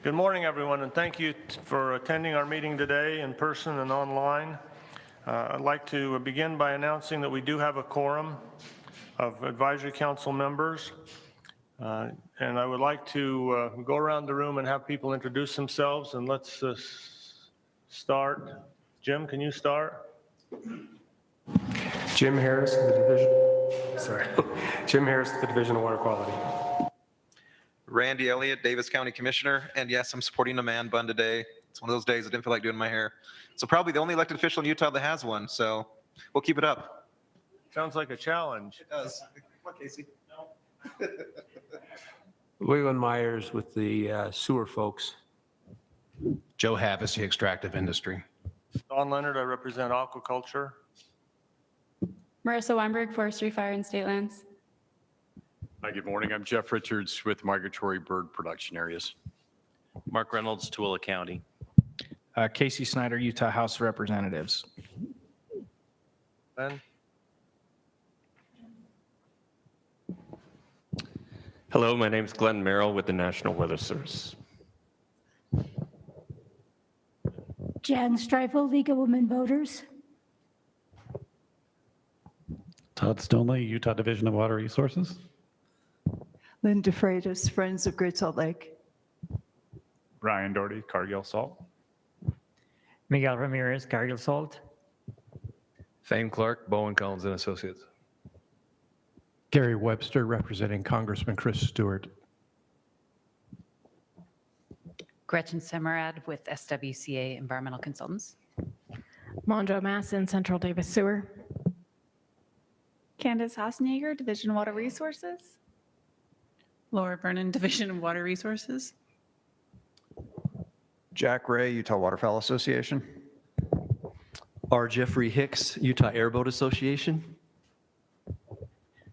Good morning, everyone, and thank you for attending our meeting today in person and online. I'd like to begin by announcing that we do have a quorum of advisory council members, and I would like to go around the room and have people introduce themselves, and let's start. Jim, can you start? Jim Harris, the division. Sorry, Jim Harris, the Division of Water Quality. Randy Elliott, Davis County Commissioner, and yes, I'm supporting a man bun today. It's one of those days I didn't feel like doing my hair. So probably the only elected official in Utah that has one, so we'll keep it up. Sounds like a challenge. It does. Come on, Casey. Leland Myers with the sewer folks. Joe Havas, the extractive industry. Don Leonard, I represent aquaculture. Marissa Weinberg, Forestry, Fire, and State Lands. Hi, good morning. I'm Jeff Richards with Migratory Bird Production Areas. Mark Reynolds, Tooele County. Casey Snyder, Utah House of Representatives. Ben? Hello, my name is Glenn Merrill with the National Weather Service. Jan Streifel, League of Women Voters. Todd Stoneley, Utah Division of Water Resources. Lynn DeFreitas, Friends of Great Salt Lake. Ryan Doherty, Cargill Salt. Miguel Ramirez, Cargill Salt. Thane Clark, Bowen Collins and Associates. Gary Webster, representing Congressman Chris Stewart. Gretchen Semerad with SWCA Environmental Consultants. Mondro Masson, Central Davis Sewer. Candace Hasenjager, Division of Water Resources. Laura Vernon, Division of Water Resources. Jack Ray, Utah Waterfowl Association. R. Jeffrey Hicks, Utah Airboat Association.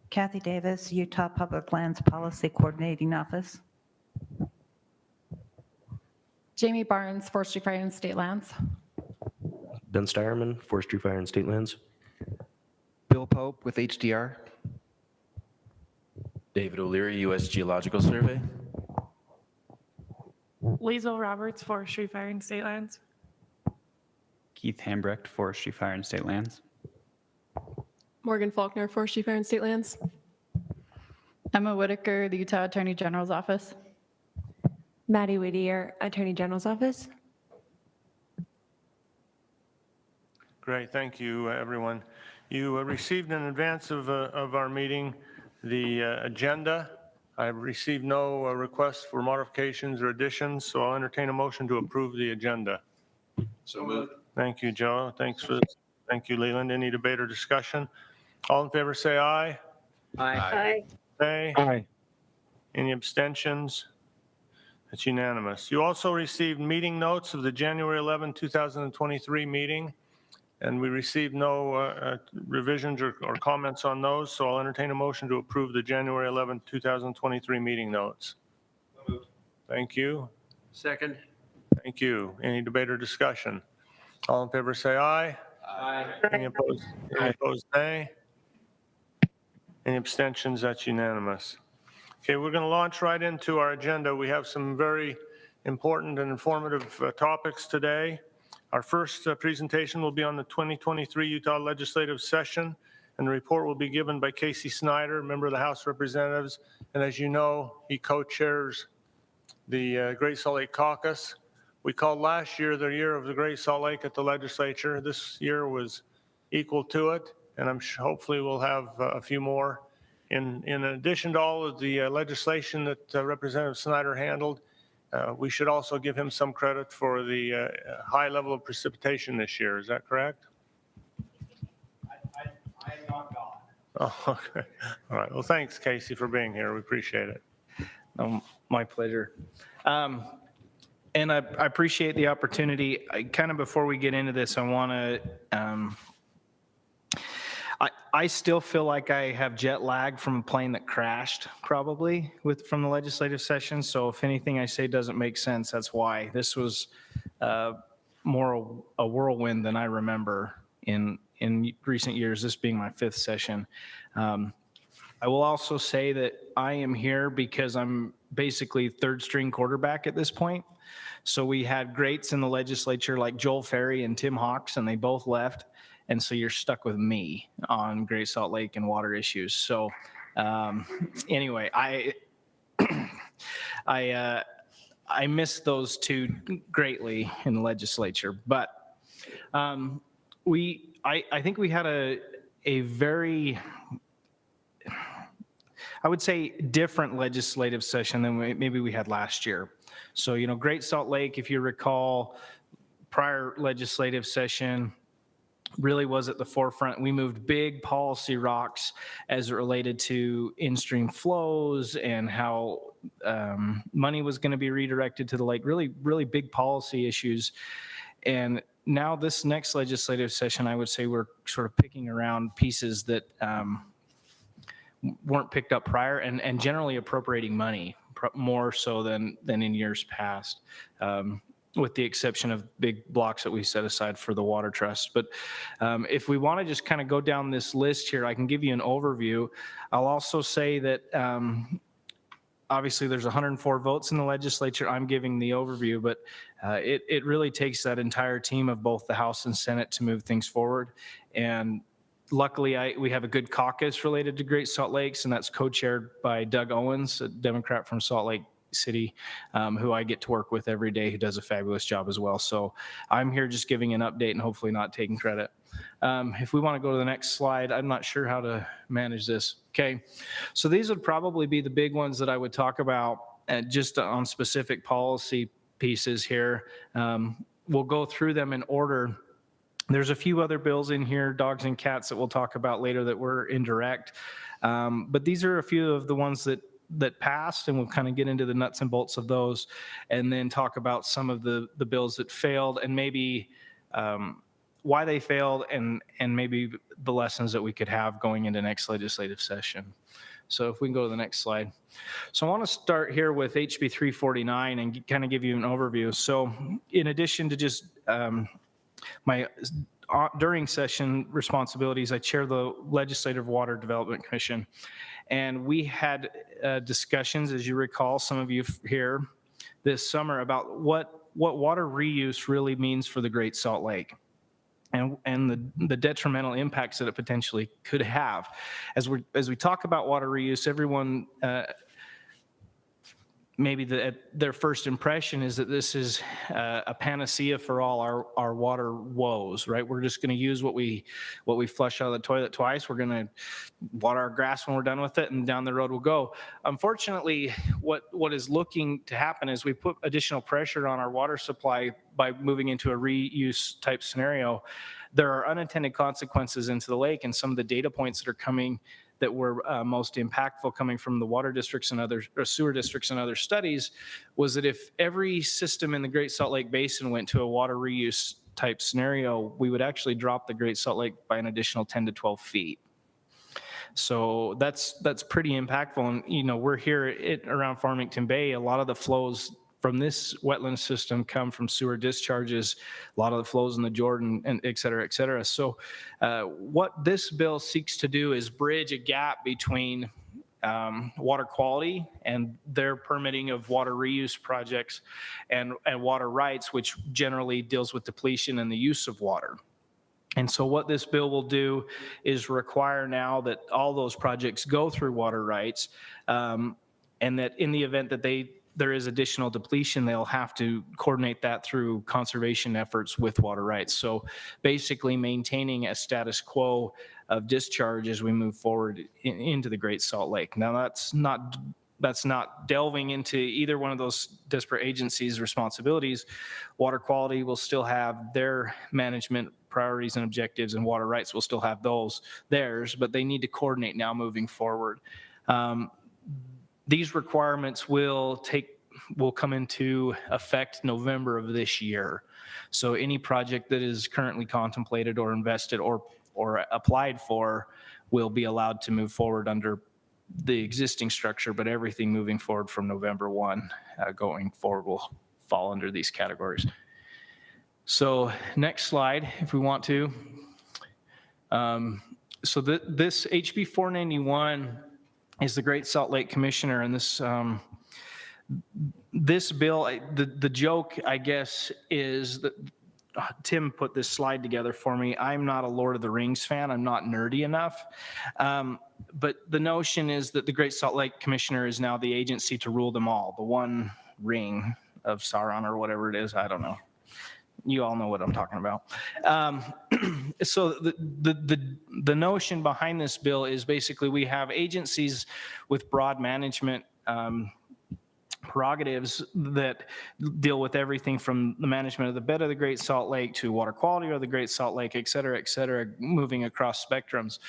Kathy Davis, Utah Public Lands Policy Coordinating Office. Jamie Barnes, Forestry, Fire, and State Lands. Ben Steyerman, Forestry, Fire, and State Lands. Bill Pope with HDR. David O'Leary, U.S. Geological Survey. Liesl Roberts, Forestry, Fire, and State Lands. Keith Hambrecht, Forestry, Fire, and State Lands. Morgan Faulkner, Forestry, Fire, and State Lands. Emma Whitaker, the Utah Attorney General's Office. Maddie Whittier, Attorney General's Office. Great, thank you, everyone. You received in advance of our meeting the agenda. I've received no requests for modifications or additions, so I'll entertain a motion to approve the agenda. So moved. Thank you, Joe. Thank you, Leland. Any debate or discussion? All in favor say aye. Aye. Nay. Aye. Any abstentions? It's unanimous. You also received meeting notes of the January 11, 2023 meeting, and we received no revisions or comments on those, so I'll entertain a motion to approve the January 11, 2023 meeting notes. Thank you. Second. Thank you. Any debate or discussion? All in favor say aye. Aye. Any opposed? Any opposed, nay. Any abstentions? That's unanimous. Okay, we're going to launch right into our agenda. We have some very important and informative topics today. Our first presentation will be on the 2023 Utah legislative session, and the report will be given by Casey Snyder, member of the House of Representatives, and as you know, he co-chairs the Great Salt Lake Caucus. We called last year the year of the Great Salt Lake at the legislature. This year was equal to it, and hopefully we'll have a few more. In addition to all of the legislation that Representative Snyder handled, we should also give him some credit for the high level of precipitation this year. Is that correct? I am not God. Oh, okay. All right. Well, thanks, Casey, for being here. We appreciate it. My pleasure. And I appreciate the opportunity. Kind of before we get into this, I want to, I still feel like I have jet lag from a plane that crashed probably from the legislative session. So if anything I say doesn't make sense, that's why. This was more a whirlwind than I remember in recent years, this being my fifth session. I will also say that I am here because I'm basically third string quarterback at this point. So we had greats in the legislature like Joel Ferry and Tim Hawks, and they both left. And so you're stuck with me on Great Salt Lake and water issues. So anyway, I miss those two greatly in the legislature, but I think we had a very, I would say, different legislative session than maybe we had last year. So, you know, Great Salt Lake, if you recall, prior legislative session really was at the forefront. We moved big policy rocks as it related to in-stream flows and how money was going to be redirected to the lake, really, really big policy issues. And now this next legislative session, I would say we're sort of picking around pieces that weren't picked up prior and generally appropriating money more so than in years past, with the exception of big blocks that we set aside for the water trust. But if we want to just kind of go down this list here, I can give you an overview. I'll also say that obviously there's 104 votes in the legislature. I'm giving the overview, but it really takes that entire team of both the House and Senate to move things forward. And luckily, we have a good caucus related to Great Salt Lakes, and that's co-chaired by Doug Owens, a Democrat from Salt Lake City, who I get to work with every day, who does a fabulous job as well. So I'm here just giving an update and hopefully not taking credit. If we want to go to the next slide, I'm not sure how to manage this. Okay, so these would probably be the big ones that I would talk about just on specific policy pieces here. We'll go through them in order. There's a few other bills in here, dogs and cats, that we'll talk about later that were indirect. But these are a few of the ones that passed, and we'll kind of get into the nuts and bolts of those, and then talk about some of the bills that failed and maybe why they failed and maybe the lessons that we could have going into next legislative session. So if we can go to the next slide. So I want to start here with HB 349 and kind of give you an overview. So in addition to just my during session responsibilities, I chair the Legislative Water Development Commission. And we had discussions, as you recall, some of you here this summer, about what water reuse really means for the Great Salt Lake and the detrimental impacts that it potentially could have. As we talk about water reuse, everyone maybe their first impression is that this is a panacea for all our water woes, right? We're just going to use what we flush out of the toilet twice. We're going to water our grass when we're done with it, and down the road we'll go. Unfortunately, what is looking to happen is we put additional pressure on our water supply by moving into a reuse type scenario. There are unintended consequences into the lake, and some of the data points that are coming that were most impactful coming from the water districts and other sewer districts and other studies was that if every system in the Great Salt Lake Basin went to a water reuse type scenario, we would actually drop the Great Salt Lake by an additional 10 to 12 feet. So that's pretty impactful. And, you know, we're here around Farmington Bay. A lot of the flows from this wetland system come from sewer discharges, a lot of the flows in the Jordan, and et cetera, et cetera. So what this bill seeks to do is bridge a gap between water quality and their permitting of water reuse projects and water rights, which generally deals with depletion and the use of water. And so what this bill will do is require now that all those projects go through water rights, and that in the event that there is additional depletion, they'll have to coordinate that through conservation efforts with water rights. So basically maintaining a status quo of discharge as we move forward into the Great Salt Lake. Now that's not delving into either one of those disparate agencies' responsibilities. Water quality will still have their management priorities and objectives, and water rights will still have theirs, but they need to coordinate now moving forward. These requirements will come into effect November of this year. So any project that is currently contemplated or invested or applied for will be allowed to move forward under the existing structure, but everything moving forward from November 1 going forward will fall under these categories. So next slide, if we want to. So this HB 491 is the Great Salt Lake Commissioner, and this this bill, the joke, I guess, is that Tim put this slide together for me. I'm not a Lord of the Rings fan. I'm not nerdy enough. But the notion is that the Great Salt Lake Commissioner is now the agency to rule them all, the one ring of Sauron or whatever it is. I don't know. You all know what I'm talking about. So the notion behind this bill is basically we have agencies with broad management prerogatives that deal with everything from the management of the bed of the Great Salt Lake to water quality of the Great Salt Lake, et cetera, moving across spectrums.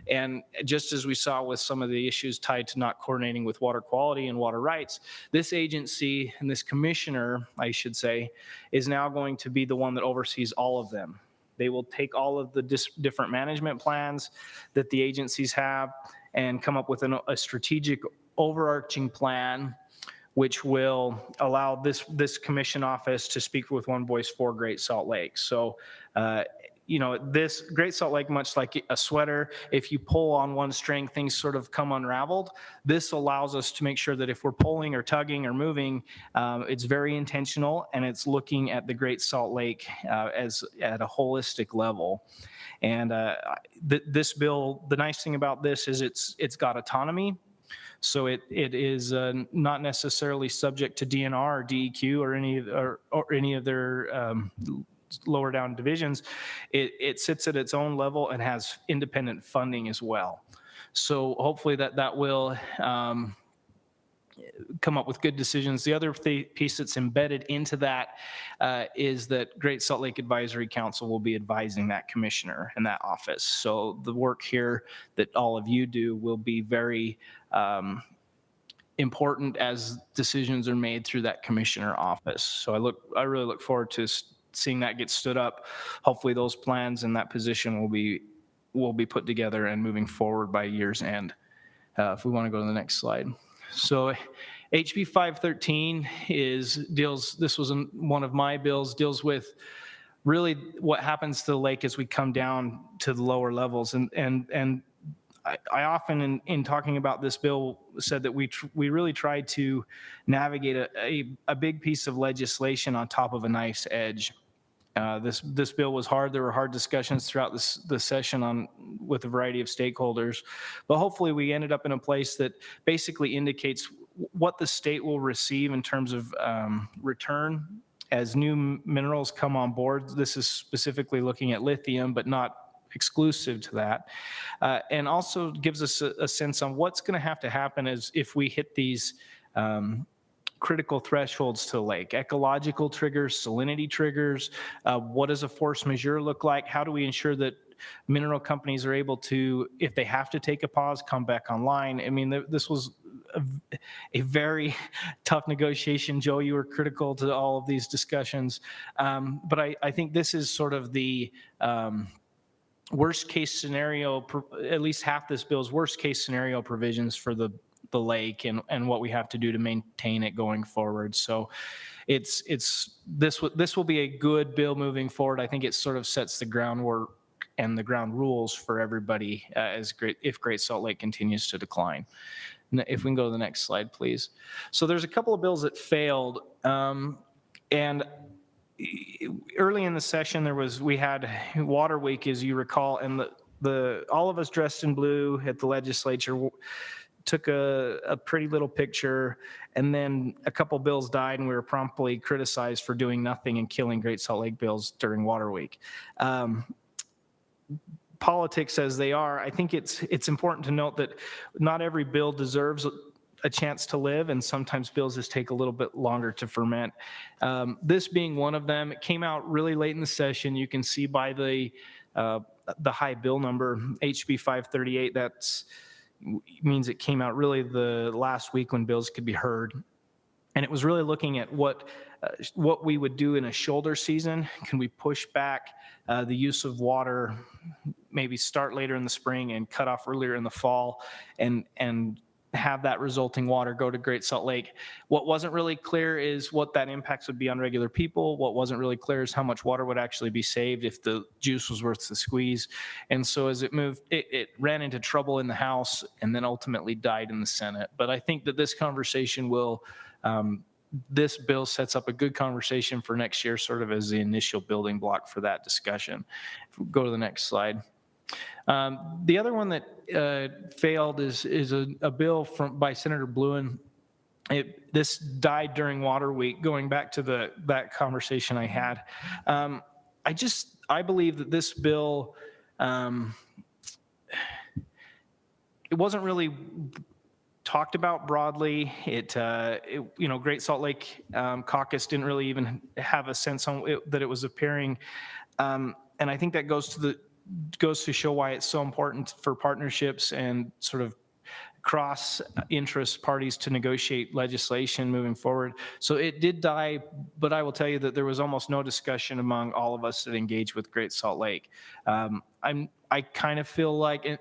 And just as we saw with some of the issues tied to not coordinating with water quality and water rights, this agency and this commissioner, I should say, is now going to be the one that oversees all of them. They will take all of the different management plans that the agencies have and come up with a strategic overarching plan which will allow this commission office to speak with one voice for Great Salt Lake. So, this Great Salt Lake, much like a sweater, if you pull on one string, things sort of come unraveled. This allows us to make sure that if we're pulling or tugging or moving, it's very intentional and it's looking at the Great Salt Lake as at a holistic level. And this bill, the nice thing about this is it's got autonomy. So it is not necessarily subject to DNR or DEQ or any of their lower down divisions. It sits at its own level and has independent funding as well. So hopefully that will come up with good decisions. The other piece that's embedded into that is that Great Salt Lake Advisory Council will be advising that commissioner in that office. So the work here that all of you do will be very important as decisions are made through that commissioner office. So I really look forward to seeing that get stood up. Hopefully those plans and that position will be put together and moving forward by year's end. If we want to go to the next slide. So HB 513 this was one of my bills, deals with really what happens to the lake as we come down to the lower levels. And I often in talking about this bill said that we really tried to navigate a big piece of legislation on top of a knife's edge. This bill was hard. There were hard discussions throughout the session with a variety of stakeholders, but hopefully we ended up in a place that basically indicates what the state will receive in terms of return as new minerals come on board. This is specifically looking at lithium, but not exclusive to that, and also gives us a sense on what's going to have to happen as if we hit these critical thresholds to the lake, ecological triggers, salinity triggers. What does a force majeure look like? How do we ensure that mineral companies are able to, if they have to take a pause, come back online? I mean, this was a very tough negotiation. Joe, you were critical to all of these discussions. But I think this is sort of the worst case scenario, at least half this bill's worst case scenario provisions for the lake and what we have to do to maintain it going forward. So this will be a good bill moving forward. I think it sort of sets the groundwork and the ground rules for everybody if Great Salt Lake continues to decline. If we can go to the next slide, please. So there's a couple of bills that failed, and early in the session we had Water Week, as you recall, and all of us dressed in blue at the legislature took a pretty little picture, and then a couple bills died and we were promptly criticized for doing nothing and killing Great Salt Lake bills during Water Week. Politics as they are, I think it's important to note that not every bill deserves a chance to live, and sometimes bills just take a little bit longer to ferment. This being one of them, it came out really late in the session. You can see by the high bill number, HB 538, that's means it came out really the last week when bills could be heard. And it was really looking at what we would do in a shoulder season. Can we push back the use of water, maybe start later in the spring and cut off earlier in the fall, and have that resulting water go to Great Salt Lake? What wasn't really clear is what that impacts would be on regular people. What wasn't really clear is how much water would actually be saved if the juice was worth the squeeze. And so as it moved, it ran into trouble in the House and then ultimately died in the Senate. But I think that this conversation will This bill sets up a good conversation for next year, sort of as the initial building block for that discussion. Go to the next slide. The other one that failed is a bill by Senator Bluen. This died during Water Week, going back to that conversation I had. I believe that this bill, it wasn't really talked about broadly. Great Salt Lake Caucus didn't really even have a sense on it, that it was appearing. And I think that goes to show why it's so important for partnerships and sort of cross-interest parties to negotiate legislation moving forward. So it did die, but I will tell you that there was almost no discussion among all of us that engaged with Great Salt Lake. I kind of feel like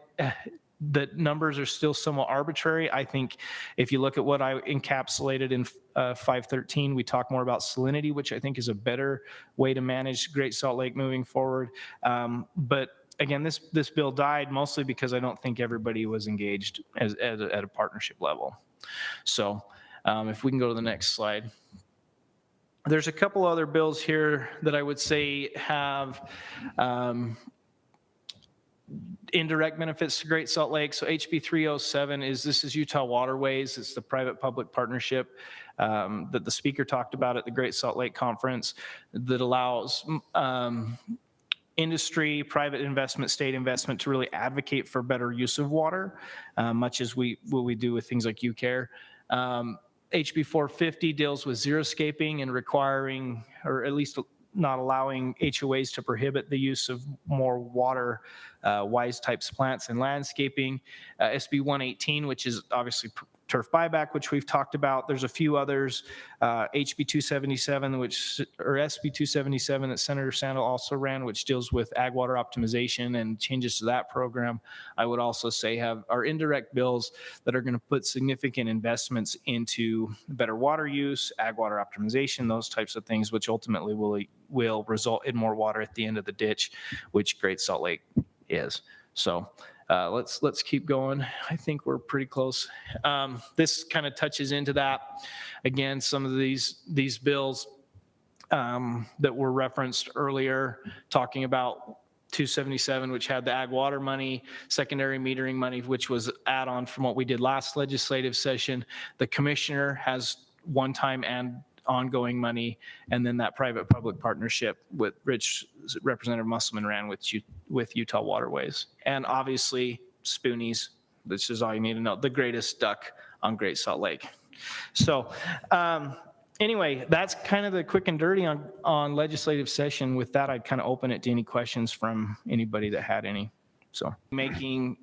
that numbers are still somewhat arbitrary. I think if you look at what I encapsulated in 513, we talk more about salinity, which I think is a better way to manage Great Salt Lake moving forward. But again, this bill died mostly because I don't think everybody was engaged at a partnership level. So if we can go to the next slide. There's a couple other bills here that I would say have indirect benefits to Great Salt Lake. So HB 307 this is Utah Waterways. It's the private-public partnership that the speaker talked about at the Great Salt Lake Conference that allows industry, private investment, state investment to really advocate for better use of water, much as what we do with things like UCare. HB 450 deals with xeriscaping and requiring, or at least not allowing HOAs to prohibit the use of more water wise types plants and landscaping. SB 118, which is obviously turf buyback, which we've talked about. There's a few others, HB 277, or SB 277 that Senator Sandel also ran, which deals with ag water optimization and changes to that program. I would also say are indirect bills that are going to put significant investments into better water use, ag water optimization, those types of things, which ultimately will result in more water at the end of the ditch, which Great Salt Lake is. So let's keep going. I think we're pretty close. This kind of touches into that. Again, some of these bills that were referenced earlier, talking about 277, which had the ag water money, secondary metering money, which was add-on from what we did last legislative session. The commissioner has one-time and ongoing money, and then that private-public partnership with Representative Musselman ran with Utah Waterways. And obviously, Spoonies, this is all you need to know, the greatest duck on Great Salt Lake. So anyway, that's kind of the quick and dirty on legislative session. With that, I'd kind of open it to any questions from anybody that had any. So making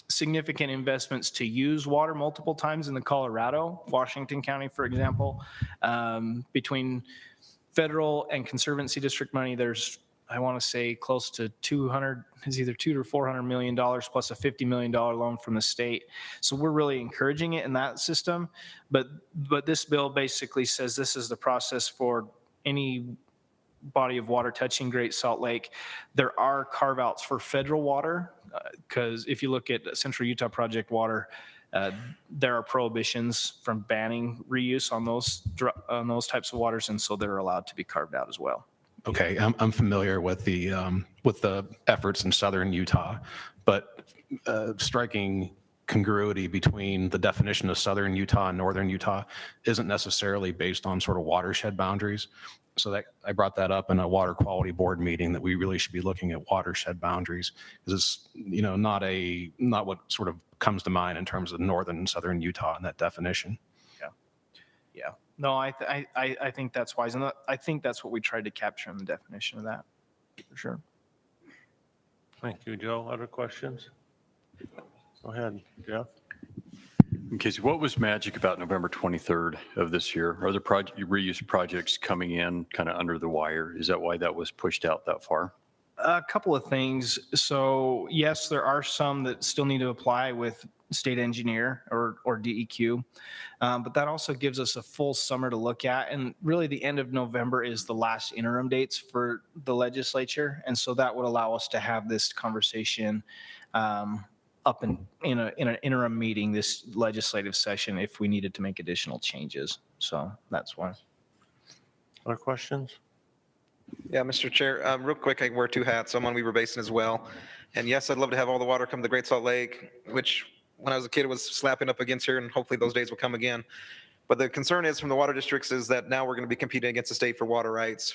significant investments to use water multiple times in the Colorado, Washington County, for example. Between federal and conservancy district money, there's, I want to say, close to 200, it's either $200 or $400 million plus a $50 million loan from the state. So we're really encouraging it in that system. But this bill basically says this is the process for any body of water touching Great Salt Lake. There are carve-outs for federal water, because if you look at Central Utah Project water, there are prohibitions from banning reuse on those types of waters, and so they're allowed to be carved out as well. Okay, I'm familiar with the efforts in southern Utah, but striking congruity between the definition of southern Utah and northern Utah isn't necessarily based on sort of watershed boundaries. So that I brought that up in a water quality board meeting, that we really should be looking at watershed boundaries, because it's not what sort of comes to mind in terms of northern and southern Utah in that definition. Yeah. No, I think that's wise, and I think that's what we tried to capture in the definition of that, for sure. Thank you, Joe. Other questions? Go ahead, Jeff. Okay, so what was magic about November 23rd of this year? Are the reuse projects coming in kind of under the wire? Is that why that was pushed out that far? A couple of things. So yes, there are some that still need to apply with state engineer or DEQ, but that also gives us a full summer to look at. And really the end of November is the last interim dates for the legislature. And so that would allow us to have this conversation up in an interim meeting this legislative session if we needed to make additional changes. So that's why. Other questions? Yeah, Mr. Chair, real quick, I wear two hats. I'm on Weaver Basin as well. And yes, I'd love to have all the water come to the Great Salt Lake, which when I was a kid was slapping up against here, and hopefully those days will come again. But the concern is from the water districts is that now we're going to be competing against the state for water rights.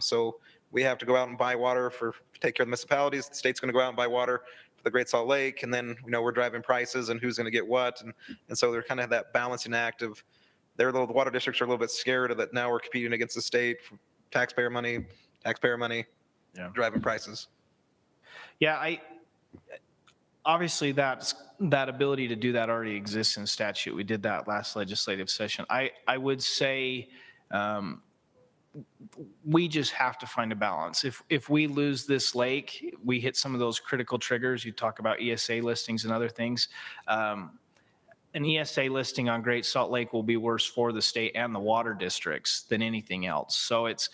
So we have to go out and buy water to take care of the municipalities. The state's going to go out and buy water for the Great Salt Lake. And then, we're driving prices and who's going to get what. And so they're kind of that balancing act of the water districts are a little bit scared of that now we're competing against the state for taxpayer money, driving prices. Yeah, obviously that ability to do that already exists in statute. We did that last legislative session. I would say we just have to find a balance. If we lose this lake, we hit some of those critical triggers. You talk about ESA listings and other things. An ESA listing on Great Salt Lake will be worse for the state and the water districts than anything else. So it's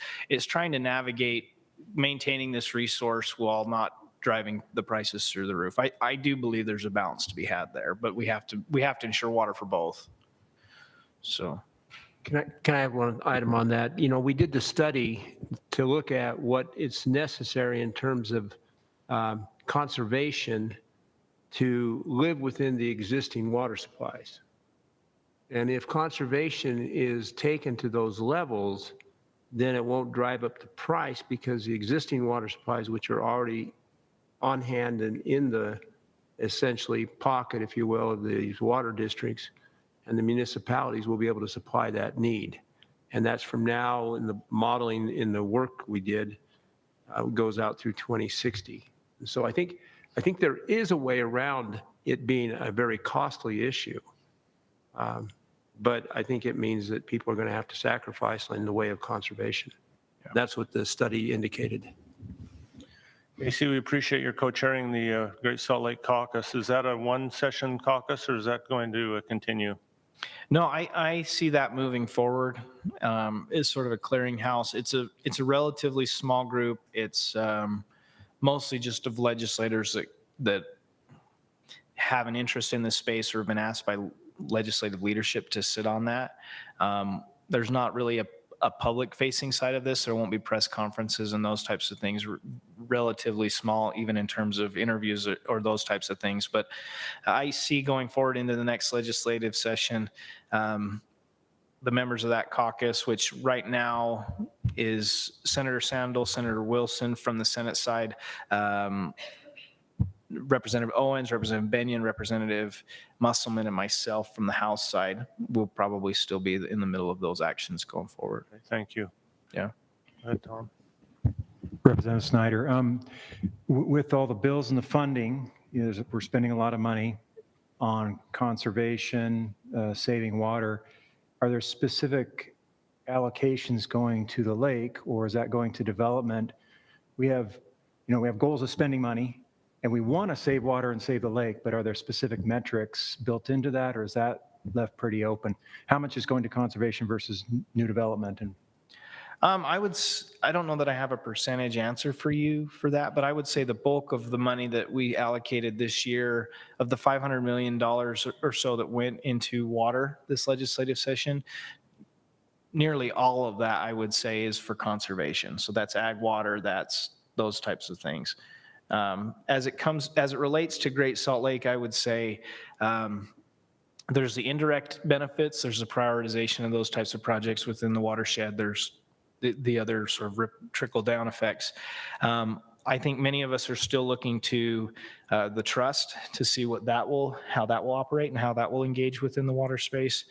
trying to navigate maintaining this resource while not driving the prices through the roof. I do believe there's a balance to be had there, but we have to ensure water for both. So. Can I have one item on that? We did the study to look at what is necessary in terms of conservation to live within the existing water supplies. And if conservation is taken to those levels, then it won't drive up the price because the existing water supplies, which are already on hand and in the essentially pocket, if you will, of these water districts and the municipalities will be able to supply that need. And that's from now in the modeling in the work we did goes out through 2060. So I think there is a way around it being a very costly issue. But I think it means that people are going to have to sacrifice in the way of conservation. Yeah. That's what the study indicated. AC, we appreciate your co-chairing the Great Salt Lake Caucus. Is that a one-session caucus, or is that going to continue? No, I see that moving forward. It's sort of a clearinghouse. It's a relatively small group. It's mostly just of legislators that have an interest in this space or have been asked by legislative leadership to sit on that. There's not really a public-facing side of this. There won't be press conferences and those types of things. Relatively small, even in terms of interviews or those types of things. But I see going forward into the next legislative session, the members of that caucus, which right now is Senator Sandel, Senator Wilson from the Senate side, Representative Owens, Representative Benyon, Representative Musselman, and myself from the House side will probably still be in the middle of those actions going forward. Thank you. Yeah. Go ahead, Tom. Representative Snyder, with all the bills and the funding, we're spending a lot of money on conservation, saving water. Are there specific allocations going to the lake, or is that going to development? We have goals of spending money, and we want to save water and save the lake, but are there specific metrics built into that, or is that left pretty open? How much is going to conservation versus new development? And I don't know that I have a percentage answer for you for that, but I would say the bulk of the money that we allocated this year, of the $500 million or so that went into water this legislative session, nearly all of that I would say is for conservation. So that's ag water, that's those types of things. As it relates to Great Salt Lake, I would say there's the indirect benefits, there's the prioritization of those types of projects within the watershed, there's the other sort of trickle down effects. I think many of us are still looking to the trust to see how that will operate and how that will engage within the water space.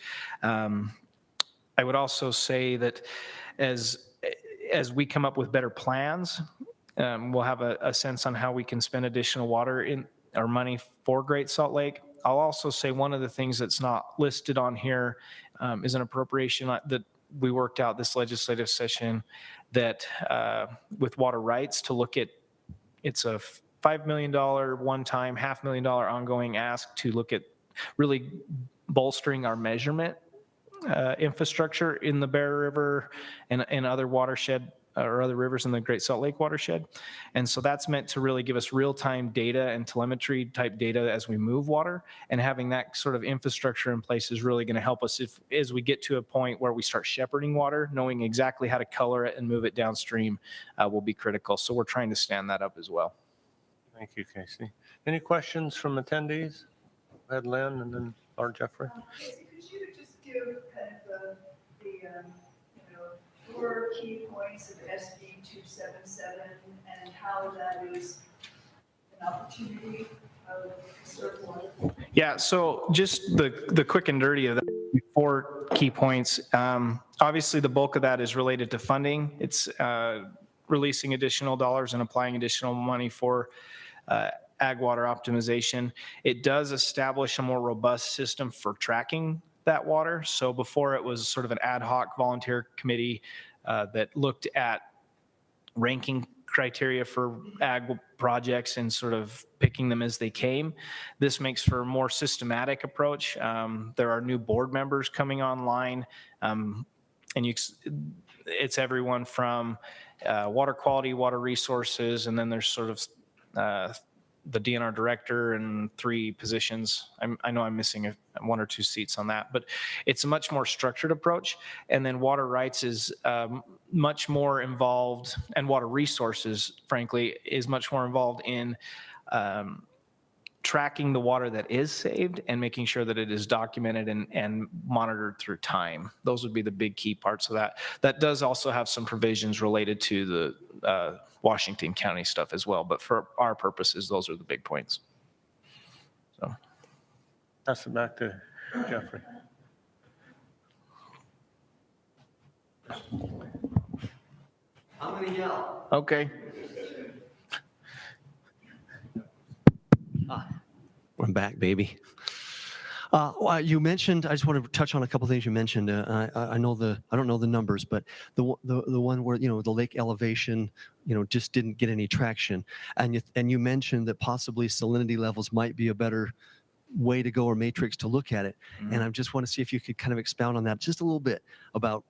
I would also say that as we come up with better plans, we'll have a sense on how we can spend additional water in our money for Great Salt Lake. I'll also say one of the things that's not listed on here is an appropriation that we worked out this legislative session that with water rights to look at, it's a $5 million one-time, $500,000 ongoing ask to look at really bolstering our measurement infrastructure in the Bear River and other watershed or other rivers in the Great Salt Lake watershed. And so that's meant to really give us real-time data and telemetry type data as we move water. And having that sort of infrastructure in place is really going to help us as we get to a point where we start shepherding water, knowing exactly how to color it and move it downstream will be critical. So we're trying to stand that up as well. Thank you, Casey. Any questions from attendees? Go ahead, Lynn, and then Lord Jeffrey. Could you just give kind of the 4 key points of SB 277 and how that is an opportunity of conserve water? Yeah, so just the quick and dirty of that, 4 key points. Obviously, the bulk of that is related to funding. It's releasing additional dollars and applying additional money for ag water optimization. It does establish a more robust system for tracking that water. So before it was sort of an ad hoc volunteer committee that looked at ranking criteria for ag projects and sort of picking them as they came. This makes for a more systematic approach. There are new board members coming online, and it's everyone from water quality, water resources, and then there's sort of the DNR director and 3 positions. I know I'm missing 1 or 2 seats on that, but it's a much more structured approach. And then water rights is much more involved, and water resources, frankly, is much more involved in tracking the water that is saved and making sure that it is documented and monitored through time. Those would be the big key parts of that. That does also have some provisions related to the Washington County stuff as well, but for our purposes, those are the big points. So, pass it back to Jeffrey. I'm gonna yell. Okay. I'm back, baby. Well, you mentioned, I just want to touch on a couple things you mentioned. I know I don't know the numbers, but the one where, the lake elevation, just didn't get any traction. And you mentioned that possibly salinity levels might be a better way to go or matrix to look at it. Mm-hmm. And I just want to see if you could kind of expound on that just a little bit about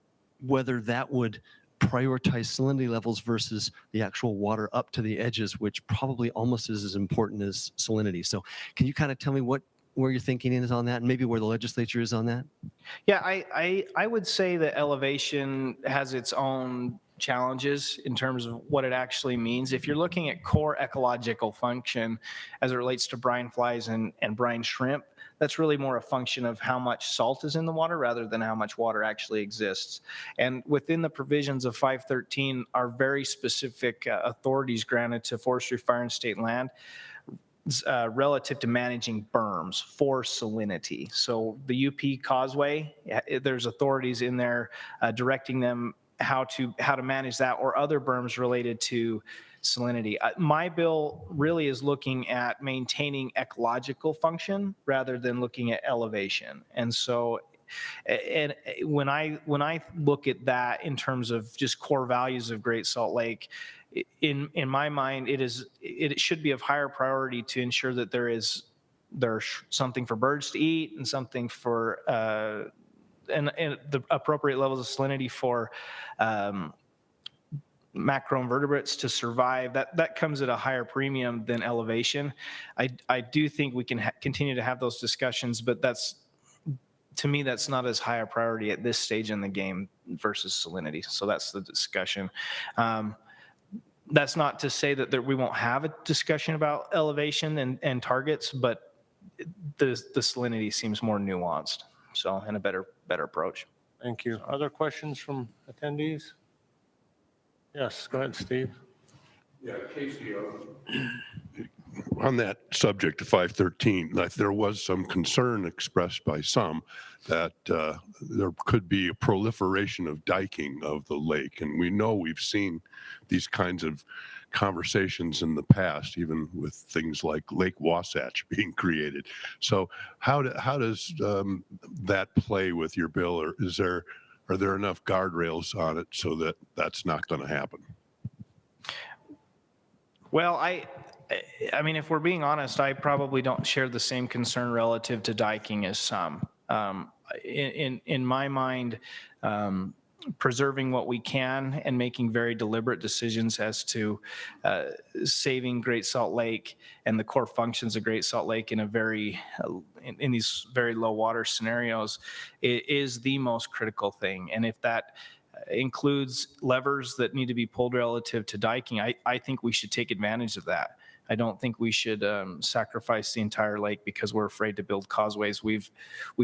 whether that would prioritize salinity levels versus the actual water up to the edges, which probably almost is as important as salinity. So can you kind of tell me where your thinking is on that, and maybe where the legislature is on that? Yeah, I would say that elevation has its own challenges in terms of what it actually means. If you're looking at core ecological function as it relates to brine flies and brine shrimp, that's really more a function of how much salt is in the water rather than how much water actually exists. And within the provisions of 513 are very specific authorities granted to forestry, fire, and state land relative to managing berms for salinity. So the UP Causeway, there's authorities in there directing them how to manage that, or other berms related to salinity. My bill really is looking at maintaining ecological function rather than looking at elevation. And so, and when I look at that in terms of just core values of Great Salt Lake, in my mind, it should be of higher priority to ensure that there's something for birds to eat and something for and the appropriate levels of salinity for macroinvertebrates to survive. That comes at a higher premium than elevation. I do think we can continue to have those discussions, but to me, that's not as high a priority at this stage in the game versus salinity. So that's the discussion. That's not to say that we won't have a discussion about elevation and targets, but the salinity seems more nuanced. So, and a better approach. Thank you. Other questions from attendees? Yes, go ahead, Steve. Yeah, Casey, on that subject of 513, there was some concern expressed by some that there could be a proliferation of diking of the lake. And we know we've seen these kinds of conversations in the past, even with things like Lake Wasatch being created. So how does that play with your bill, or are there enough guardrails on it so that that's not going to happen? Well, I mean, if we're being honest, I probably don't share the same concern relative to diking as some. In my mind, preserving what we can and making very deliberate decisions as to saving Great Salt Lake and the core functions of Great Salt Lake in a very in these very low water scenarios is the most critical thing. And if that includes levers that need to be pulled relative to diking, I think we should take advantage of that. I don't think we should sacrifice the entire lake because we're afraid to build causeways. We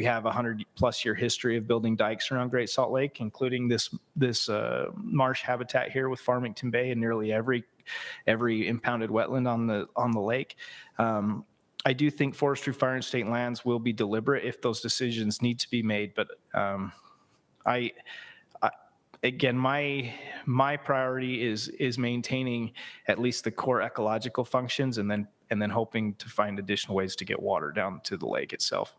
have a 100+ year history of building dikes around Great Salt Lake, including this marsh habitat here with Farmington Bay and nearly every impounded wetland on the lake. I do think Forestry, Fire, and State Lands will be deliberate if those decisions need to be made, but again, my priority is maintaining at least the core ecological functions, and then hoping to find additional ways to get water down to the lake itself.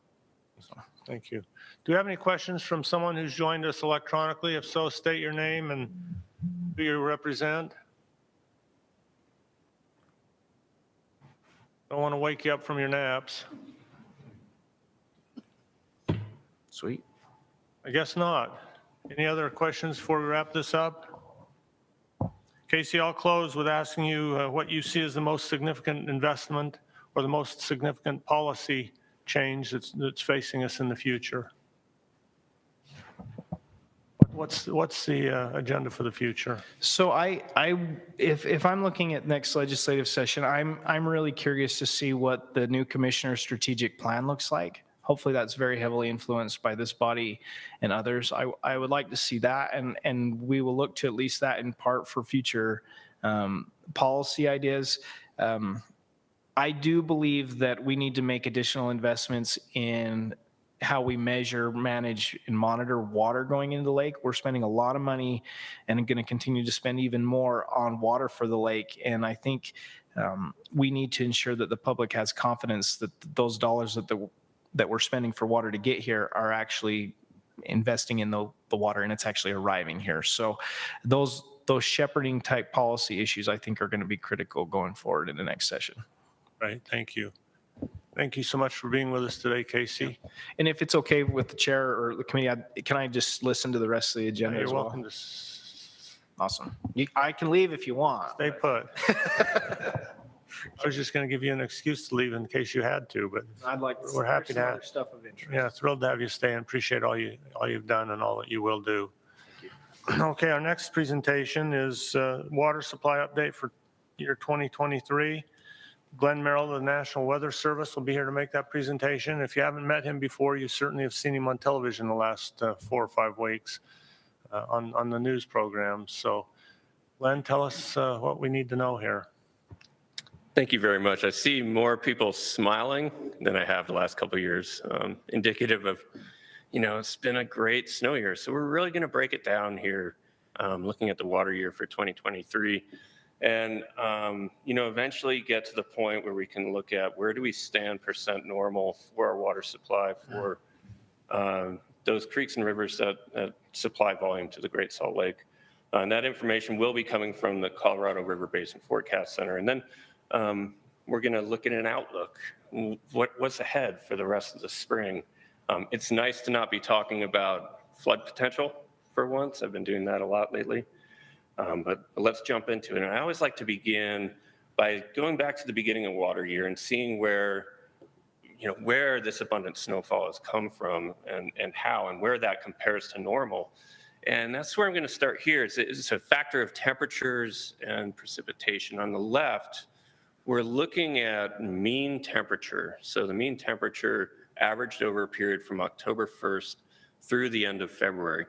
So. Thank you. Do we have any questions from someone who's joined us electronically? If so, state your name and who you represent. Don't want to wake you up from your naps. Sweet. I guess not. Any other questions before we wrap this up? Casey, I'll close with asking you what you see as the most significant investment or the most significant policy change that's facing us in the future. What's the agenda for the future? So if I'm looking at next legislative session, I'm really curious to see what the new commissioner's strategic plan looks like. Hopefully that's very heavily influenced by this body and others. I would like to see that, and we will look to at least that in part for future policy ideas. I do believe that we need to make additional investments in how we measure, manage, and monitor water going into the lake. We're spending a lot of money and going to continue to spend even more on water for the lake. And I think we need to ensure that the public has confidence that those dollars that we're spending for water to get here are actually investing in the water, and it's actually arriving here. So those shepherding type policy issues, I think, are going to be critical going forward in the next session. Right. Thank you. Thank you so much for being with us today, Casey. And if it's okay with the chair or the committee, can I just listen to the rest of the agenda as well? You're welcome to. Awesome. I can leave if you want. Stay put. I was just going to give you an excuse to leave in case you had to, but we're happy to have stuff of interest. Yeah, thrilled to have you stay and appreciate all you've done and all that you will do. Okay, our next presentation is water supply update for year 2023. Glenn Merrill of the National Weather Service will be here to make that presentation. If you haven't met him before, you certainly have seen him on television the last 4 or 5 weeks on the news programs. So, Glenn, tell us what we need to know here. Thank you very much. I see more people smiling than I have the last couple of years, indicative of, it's been a great snow year. So we're really going to break it down here, looking at the water year for 2023. And, eventually get to the point where we can look at where do we stand % normal for our water supply for those creeks and rivers that supply volume to the Great Salt Lake. And that information will be coming from the Colorado River Basin Forecast Center. And then we're going to look at an outlook. What's ahead for the rest of the spring? It's nice to not be talking about flood potential for once. I've been doing that a lot lately. But let's jump into it. And I always like to begin by going back to the beginning of water year and seeing where this abundant snowfall has come from and how and where that compares to normal. And that's where I'm going to start here. It's a factor of temperatures and precipitation. On the left, we're looking at mean temperature. So the mean temperature averaged over a period from October 1st through the end of February.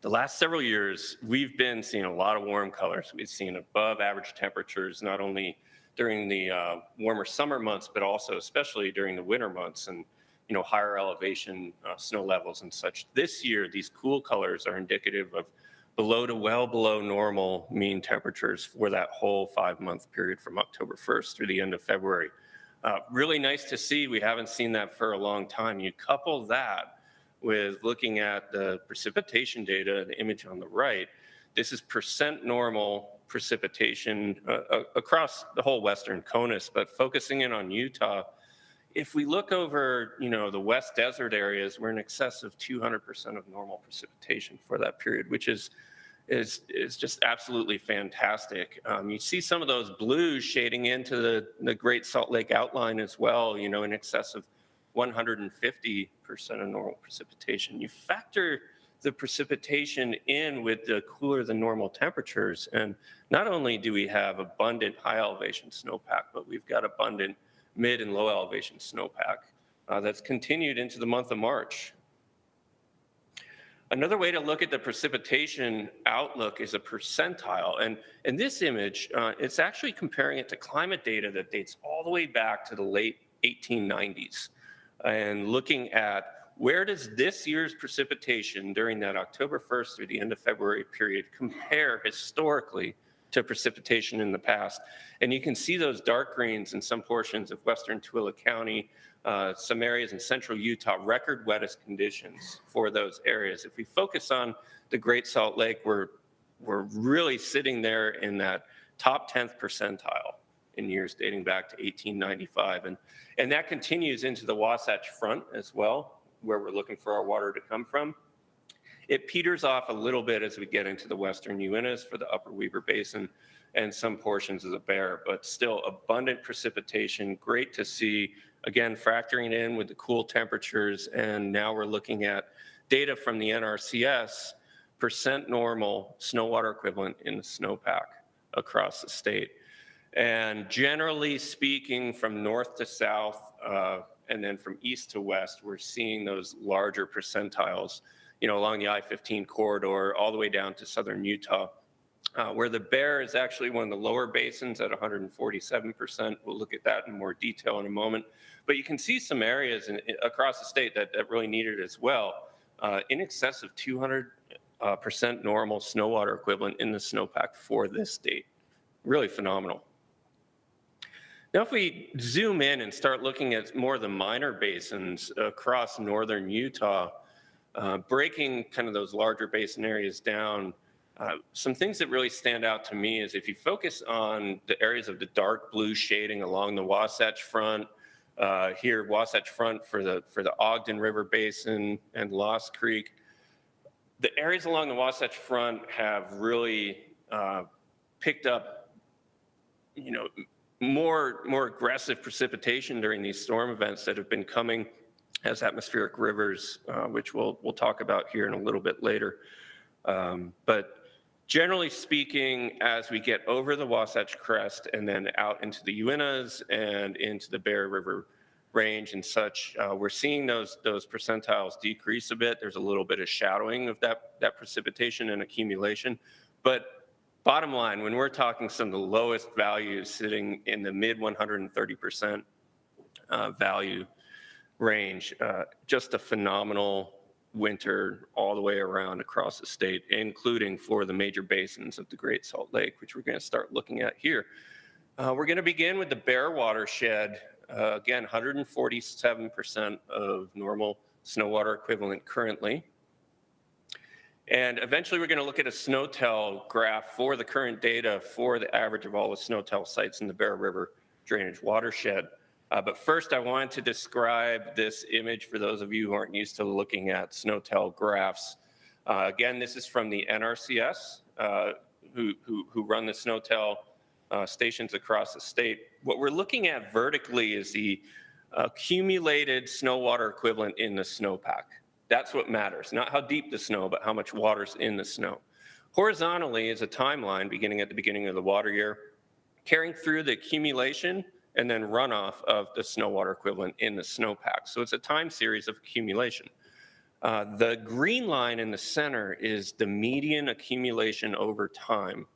The last several years, we've been seeing a lot of warm colors. We've seen above average temperatures, not only during the warmer summer months, but also especially during the winter months and, higher elevation snow levels and such. This year, these cool colors are indicative of below to well below normal mean temperatures for that whole 5-month period from October 1st through the end of February. Really nice to see. We haven't seen that for a long time. You couple that with looking at the precipitation data, the image on the right, this is % normal precipitation across the whole western CONUS, but focusing in on Utah, if we look over, the West Desert areas, we're in excess of 200% of normal precipitation for that period, which is just absolutely fantastic. You see some of those blues shading into the Great Salt Lake outline as well, in excess of 150% of normal precipitation. You factor the precipitation in with the cooler than normal temperatures, and not only do we have abundant high elevation snowpack, but we've got abundant mid and low elevation snowpack that's continued into the month of March. Another way to look at the precipitation outlook is a percentile. And in this image, it's actually comparing it to climate data that dates all the way back to the late 1890s and looking at where does this year's precipitation during that October 1st through the end of February period compare historically to precipitation in the past. And you can see those dark greens in some portions of western Tooele County, some areas in central Utah, record wettest conditions for those areas. If we focus on the Great Salt Lake, we're really sitting there in that top 10th percentile in years dating back to 1895. And that continues into the Wasatch Front as well, where we're looking for our water to come from. It peters off a little bit as we get into the western Uintas for the Upper Weber Basin and some portions of the Bear, but still abundant precipitation, great to see. Again, factoring in with the cool temperatures, and now we're looking at data from the NRCS, percent normal snow water equivalent in the snowpack across the state. And generally speaking, from north to south, and then from east to west, we're seeing those larger percentiles, along the I-15 corridor, all the way down to southern Utah, where the Bear is actually one of the lower basins at 147%. We'll look at that in more detail in a moment. But you can see some areas across the state that really need it as well. In excess of 200% normal snow water equivalent in the snowpack for this state. Really phenomenal. Now, if we zoom in and start looking at more of the minor basins across northern Utah, breaking kind of those larger basin areas down, some things that really stand out to me is if you focus on the areas of the dark blue shading along the Wasatch Front, here Wasatch Front for the Ogden River Basin and Lost Creek, the areas along the Wasatch Front have really picked up, more aggressive precipitation during these storm events that have been coming as atmospheric rivers, which we'll talk about here in a little bit later. But generally speaking, as we get over the Wasatch Crest and then out into the Uintas and into the Bear River Range and such, we're seeing those percentiles decrease a bit. There's a little bit of shadowing of that precipitation and accumulation. But bottom line, when we're talking some of the lowest values sitting in the mid 130% value range, just a phenomenal winter all the way around across the state, including for the major basins of the Great Salt Lake, which we're going to start looking at here. We're going to begin with the Bear watershed. Again, 147% of normal snow water equivalent currently. And eventually we're going to look at a SNOTEL graph for the current data for the average of all the SNOTEL sites in the Bear River drainage watershed. But first, I wanted to describe this image for those of you who aren't used to looking at SNOTEL graphs. Again, this is from the NRCS, who run the SNOTEL stations across the state. What we're looking at vertically is the accumulated snow water equivalent in the snowpack. That's what matters, not how deep the snow, but how much water's in the snow. Horizontally is a timeline beginning at the beginning of the water year, carrying through the accumulation and then runoff of the snow water equivalent in the snowpack. So it's a time series of accumulation. The green line in the center is the median accumulation over time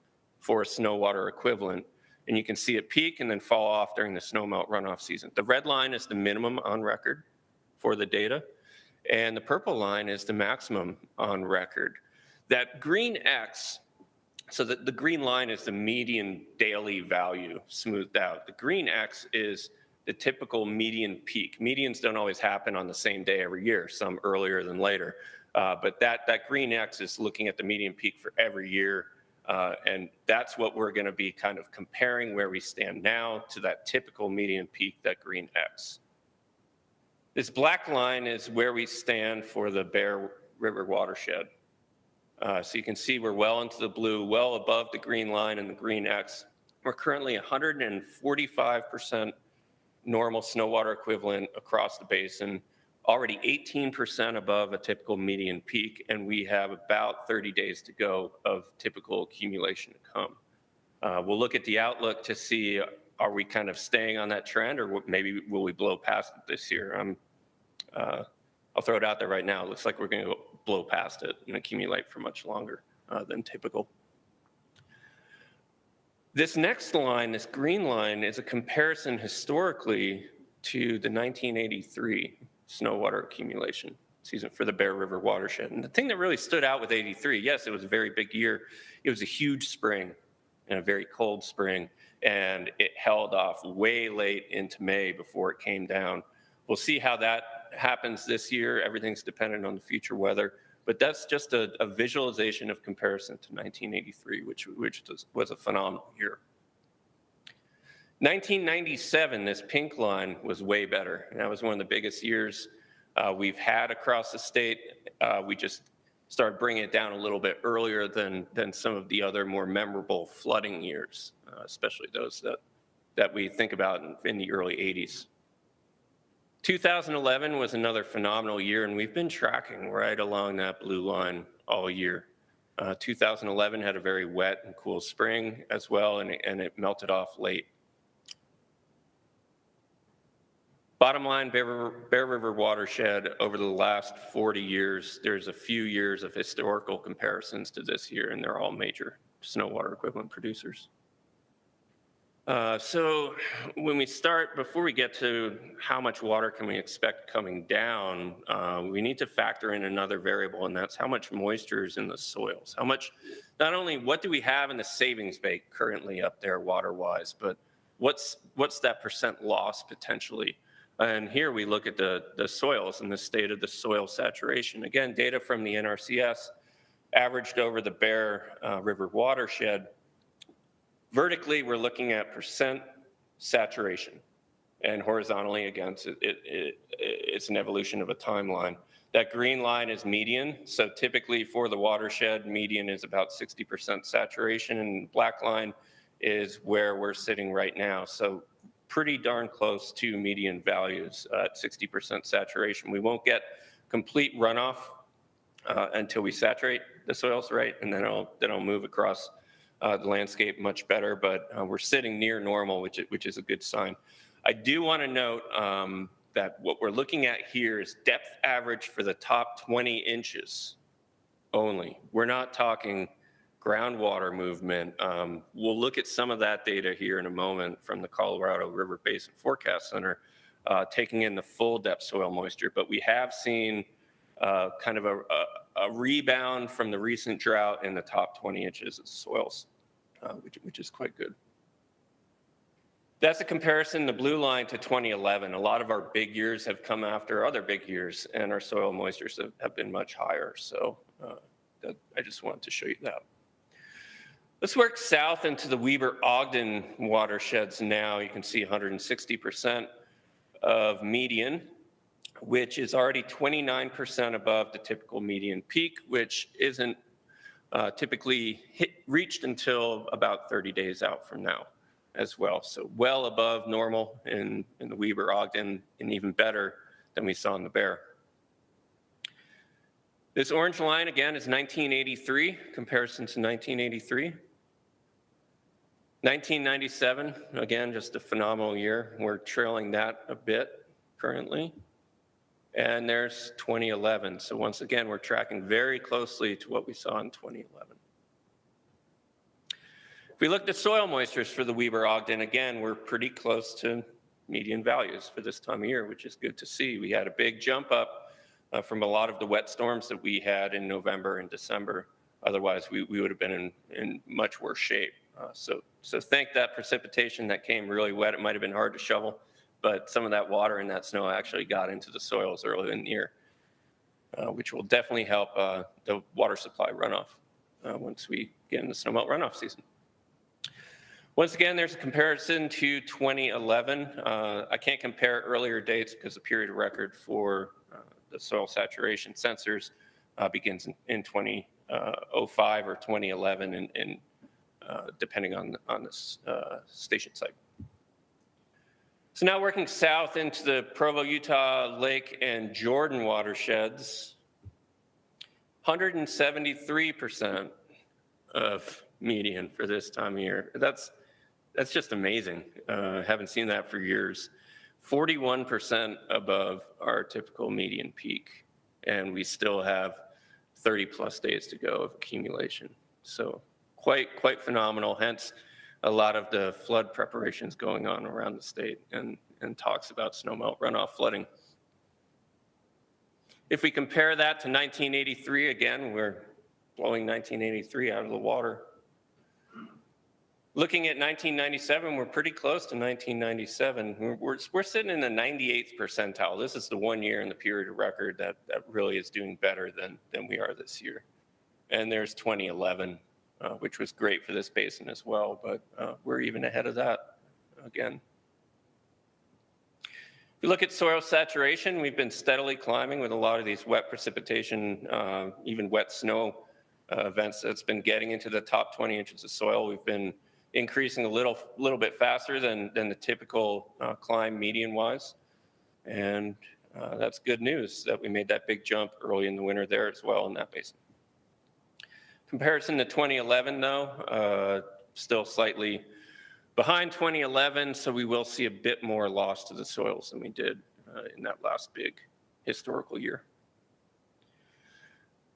for a snow water equivalent. And you can see it peak and then fall off during the snowmelt runoff season. The red line is the minimum on record for the data. And the purple line is the maximum on record. That green X, so that the green line is the median daily value smoothed out. The green X is the typical median peak. Medians don't always happen on the same day every year, some earlier than later. But that green X is looking at the median peak for every year. And that's what we're going to be kind of comparing where we stand now to that typical median peak, that green X. This black line is where we stand for the Bear River watershed. So you can see we're well into the blue, well above the green line and the green X. We're currently 145% normal snow water equivalent across the basin, already 18% above a typical median peak, and we have about 30 days to go of typical accumulation to come. We'll look at the outlook to see, are we kind of staying on that trend, or maybe will we blow past it this year? I'll throw it out there right now. It looks like we're going to blow past it and accumulate for much longer than typical. This next line, this green line, is a comparison historically to the 1983 snow water accumulation season for the Bear River watershed. And the thing that really stood out with 83, yes, it was a very big year. It was a huge spring and a very cold spring, and it held off way late into May before it came down. We'll see how that happens this year. Everything's dependent on the future weather, but that's just a visualization of comparison to 1983, which was a phenomenal year. 1997, this pink line was way better, and that was one of the biggest years we've had across the state. We just started bringing it down a little bit earlier than some of the other more memorable flooding years, especially those that we think about in the early 80s. 2011 was another phenomenal year, and we've been tracking right along that blue line all year. 2011 had a very wet and cool spring as well, and it melted off late. Bottom line, Bear River watershed, over the last 40 years, there's a few years of historical comparisons to this year, and they're all major snow water equivalent producers. So when we start, before we get to how much water can we expect coming down, we need to factor in another variable, and that's how much moisture is in the soils. How much, not only what do we have in the savings bank currently up there water-wise, but what's that percent loss potentially? And here we look at the soils and the state of the soil saturation. Again, data from the NRCS averaged over the Bear River watershed. Vertically, we're looking at percent saturation, and horizontally, again, it's an evolution of a timeline. That green line is median, so typically for the watershed, median is about 60% saturation, and black line is where we're sitting right now. So pretty darn close to median values at 60% saturation. We won't get complete runoff until we saturate the soils, right? And then it'll move across the landscape much better, but we're sitting near normal, which is a good sign. I do want to note that what we're looking at here is depth average for the top 20 inches only. We're not talking groundwater movement. We'll look at some of that data here in a moment from the Colorado River Basin Forecast Center, taking in the full depth soil moisture, but we have seen kind of a rebound from the recent drought in the top 20 inches of soils, which is quite good. That's a comparison, the blue line, to 2011. A lot of our big years have come after other big years, and our soil moistures have been much higher. So I just wanted to show you that. Let's work south into the Weber-Ogden watersheds now. You can see 160% of median, which is already 29% above the typical median peak, which isn't typically reached until about 30 days out from now as well. So well above normal in the Weber-Ogden, and even better than we saw in the Bear. This orange line, again, is 1983, comparison to 1983. 1997, again, just a phenomenal year. We're trailing that a bit currently. And there's 2011. So once again, we're tracking very closely to what we saw in 2011. If we look at soil moistures for the Weber-Ogden, again, we're pretty close to median values for this time of year, which is good to see. We had a big jump up from a lot of the wet storms that we had in November and December. Otherwise, we would have been in much worse shape. So thank that precipitation that came really wet. It might have been hard to shovel, but some of that water and that snow actually got into the soils early in the year, which will definitely help the water supply runoff once we get in the snowmelt runoff season. Once again, there's a comparison to 2011. I can't compare earlier dates because the period of record for the soil saturation sensors begins in 2005 or 2011, and depending on the station site. So now working south into the Provo, Utah, Lake, and Jordan watersheds, 173% of median for this time of year. That's just amazing. Haven't seen that for years. 41% above our typical median peak, and we still have 30 plus days to go of accumulation. So quite phenomenal. Hence, a lot of the flood preparations going on around the state and talks about snowmelt runoff flooding. If we compare that to 1983, again, we're blowing 1983 out of the water. Looking at 1997, we're pretty close to 1997. We're sitting in the 98th percentile. This is the 1 year in the period of record that really is doing better than we are this year. And there's 2011, which was great for this basin as well, but we're even ahead of that again. If you look at soil saturation, we've been steadily climbing with a lot of these wet precipitation, even wet snow events that's been getting into the top 20 inches of soil. We've been increasing a little bit faster than the typical climb median-wise. And that's good news that we made that big jump early in the winter there as well in that basin. Comparison to 2011, though, still slightly behind 2011, so we will see a bit more loss to the soils than we did in that last big historical year.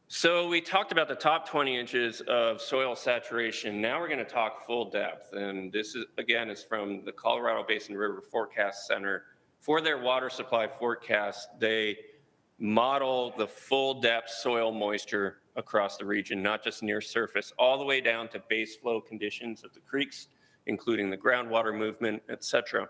So we talked about the top 20 inches of soil saturation. Now we're going to talk full depth, and this is again is from the Colorado Basin River Forecast Center. For their water supply forecast, they model the full depth soil moisture across the region, not just near surface, all the way down to base flow conditions of the creeks, including the groundwater movement, etc.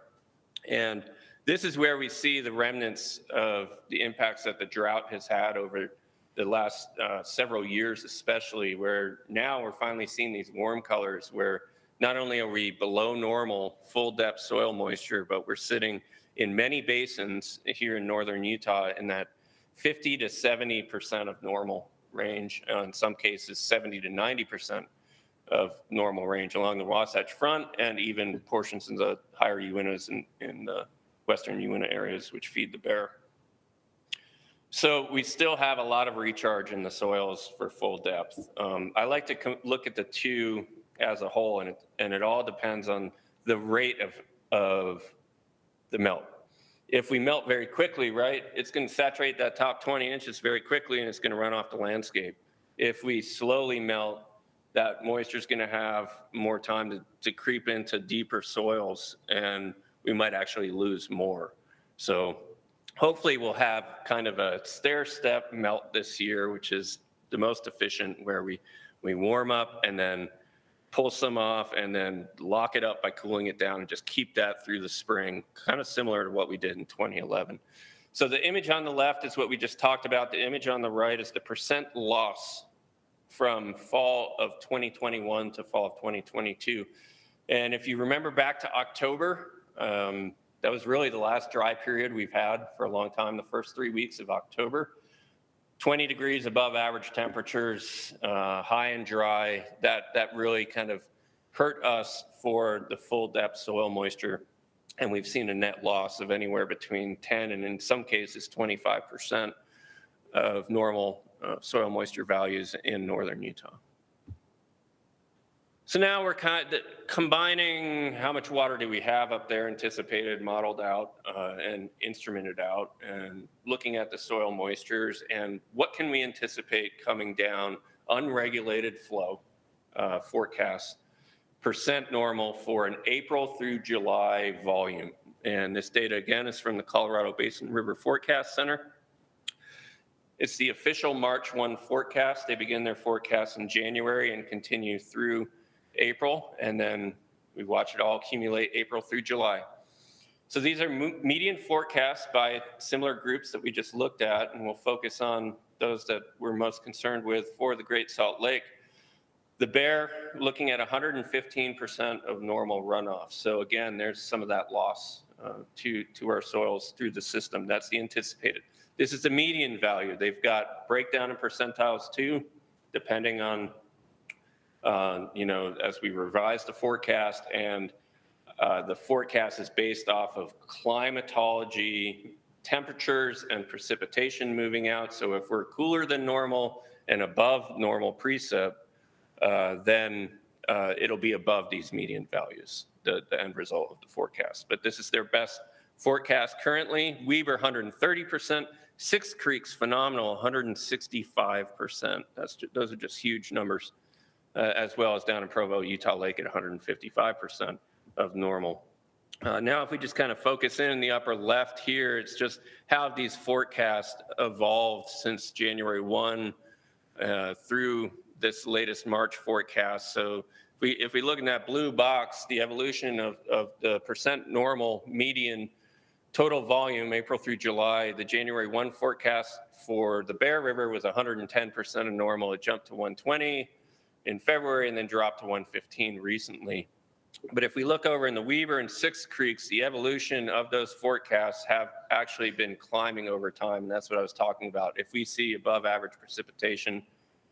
And this is where we see the remnants of the impacts that the drought has had over the last several years, especially, where now we're finally seeing these warm colors where not only are we below normal full depth soil moisture, but we're sitting in many basins here in northern Utah in that 50 to 70% of normal range, in some cases 70 to 90% of normal range along the Wasatch Front, and even portions of the higher Uintas in the western Uinta areas, which feed the Bear. So we still have a lot of recharge in the soils for full depth. I like to look at the two as a whole, and it all depends on the rate of the melt. If we melt very quickly, right, it's going to saturate that top 20 inches very quickly, and it's going to run off the landscape. If we slowly melt, that moisture is going to have more time to creep into deeper soils, and we might actually lose more. So hopefully we'll have kind of a stair-step melt this year, which is the most efficient, where we warm up and then pull some off and then lock it up by cooling it down and just keep that through the spring, kind of similar to what we did in 2011. So the image on the left is what we just talked about. The image on the right is the percent loss from fall of 2021 to fall of 2022. And if you remember back to October, that was really the last dry period we've had for a long time, the first 3 weeks of October. 20 degrees above average temperatures, high and dry, that really kind of hurt us for the full depth soil moisture. And we've seen a net loss of anywhere between 10 and in some cases 25% of normal soil moisture values in northern Utah. So now we're kind of combining how much water do we have up there anticipated, modeled out, and instrumented out, and looking at the soil moistures and what can we anticipate coming down, unregulated flow forecast, percent normal for an April through July volume. And this data again is from the Colorado Basin River Forecast Center. It's the official March 1 forecast. They begin their forecast in January and continue through April, and then we watch it all accumulate April through July. So these are median forecasts by similar groups that we just looked at, and we'll focus on those that we're most concerned with for the Great Salt Lake. The Bear, looking at 115% of normal runoff. So again, there's some of that loss to our soils through the system. That's the anticipated. This is the median value. They've got breakdown in percentiles too, depending on, as we revise the forecast, and the forecast is based off of climatology, temperatures, and precipitation moving out. So if we're cooler than normal and above normal precip, then it'll be above these median values, the end result of the forecast. But this is their best forecast currently. Weber, 130%. Six Creek's phenomenal, 165%. Those are just huge numbers, as well as down in Provo, Utah Lake at 155% of normal. Now, if we just kind of focus in the upper left here, it's just how these forecasts evolved since January 1 through this latest March forecast. So if we look in that blue box, the evolution of the percent normal median total volume, April through July, the January 1 forecast for the Bear River was 110% of normal. It jumped to 120 in February and then dropped to 115 recently. But if we look over in the Weber and Six Creeks, the evolution of those forecasts have actually been climbing over time. And that's what I was talking about. If we see above average precipitation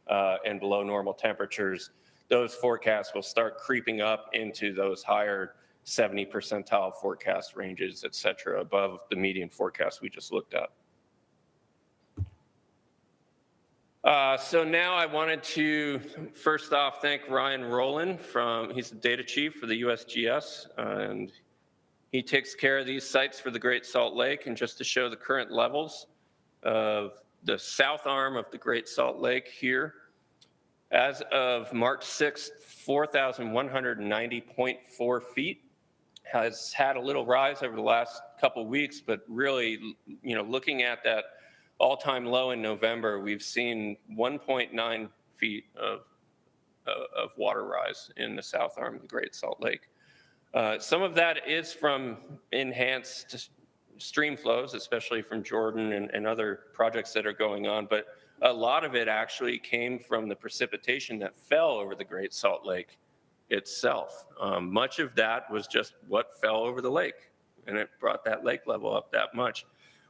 and below normal temperatures, those forecasts will start creeping up into those higher 70 percentile forecast ranges, et cetera, above the median forecast we just looked at. So now I wanted to first off thank Ryan Rowland he's the data chief for the USGS, and he takes care of these sites for the Great Salt Lake. And just to show the current levels of the south arm of the Great Salt Lake here, as of March 6th, 4,190.4 feet. Has had a little rise over the last couple weeks, but really, looking at that all-time low in November, we've seen 1.9 feet of water rise in the south arm of the Great Salt Lake. Some of that is from enhanced stream flows, especially from Jordan and other projects that are going on, but a lot of it actually came from the precipitation that fell over the Great Salt Lake itself. Much of that was just what fell over the lake, and it brought that lake level up that much,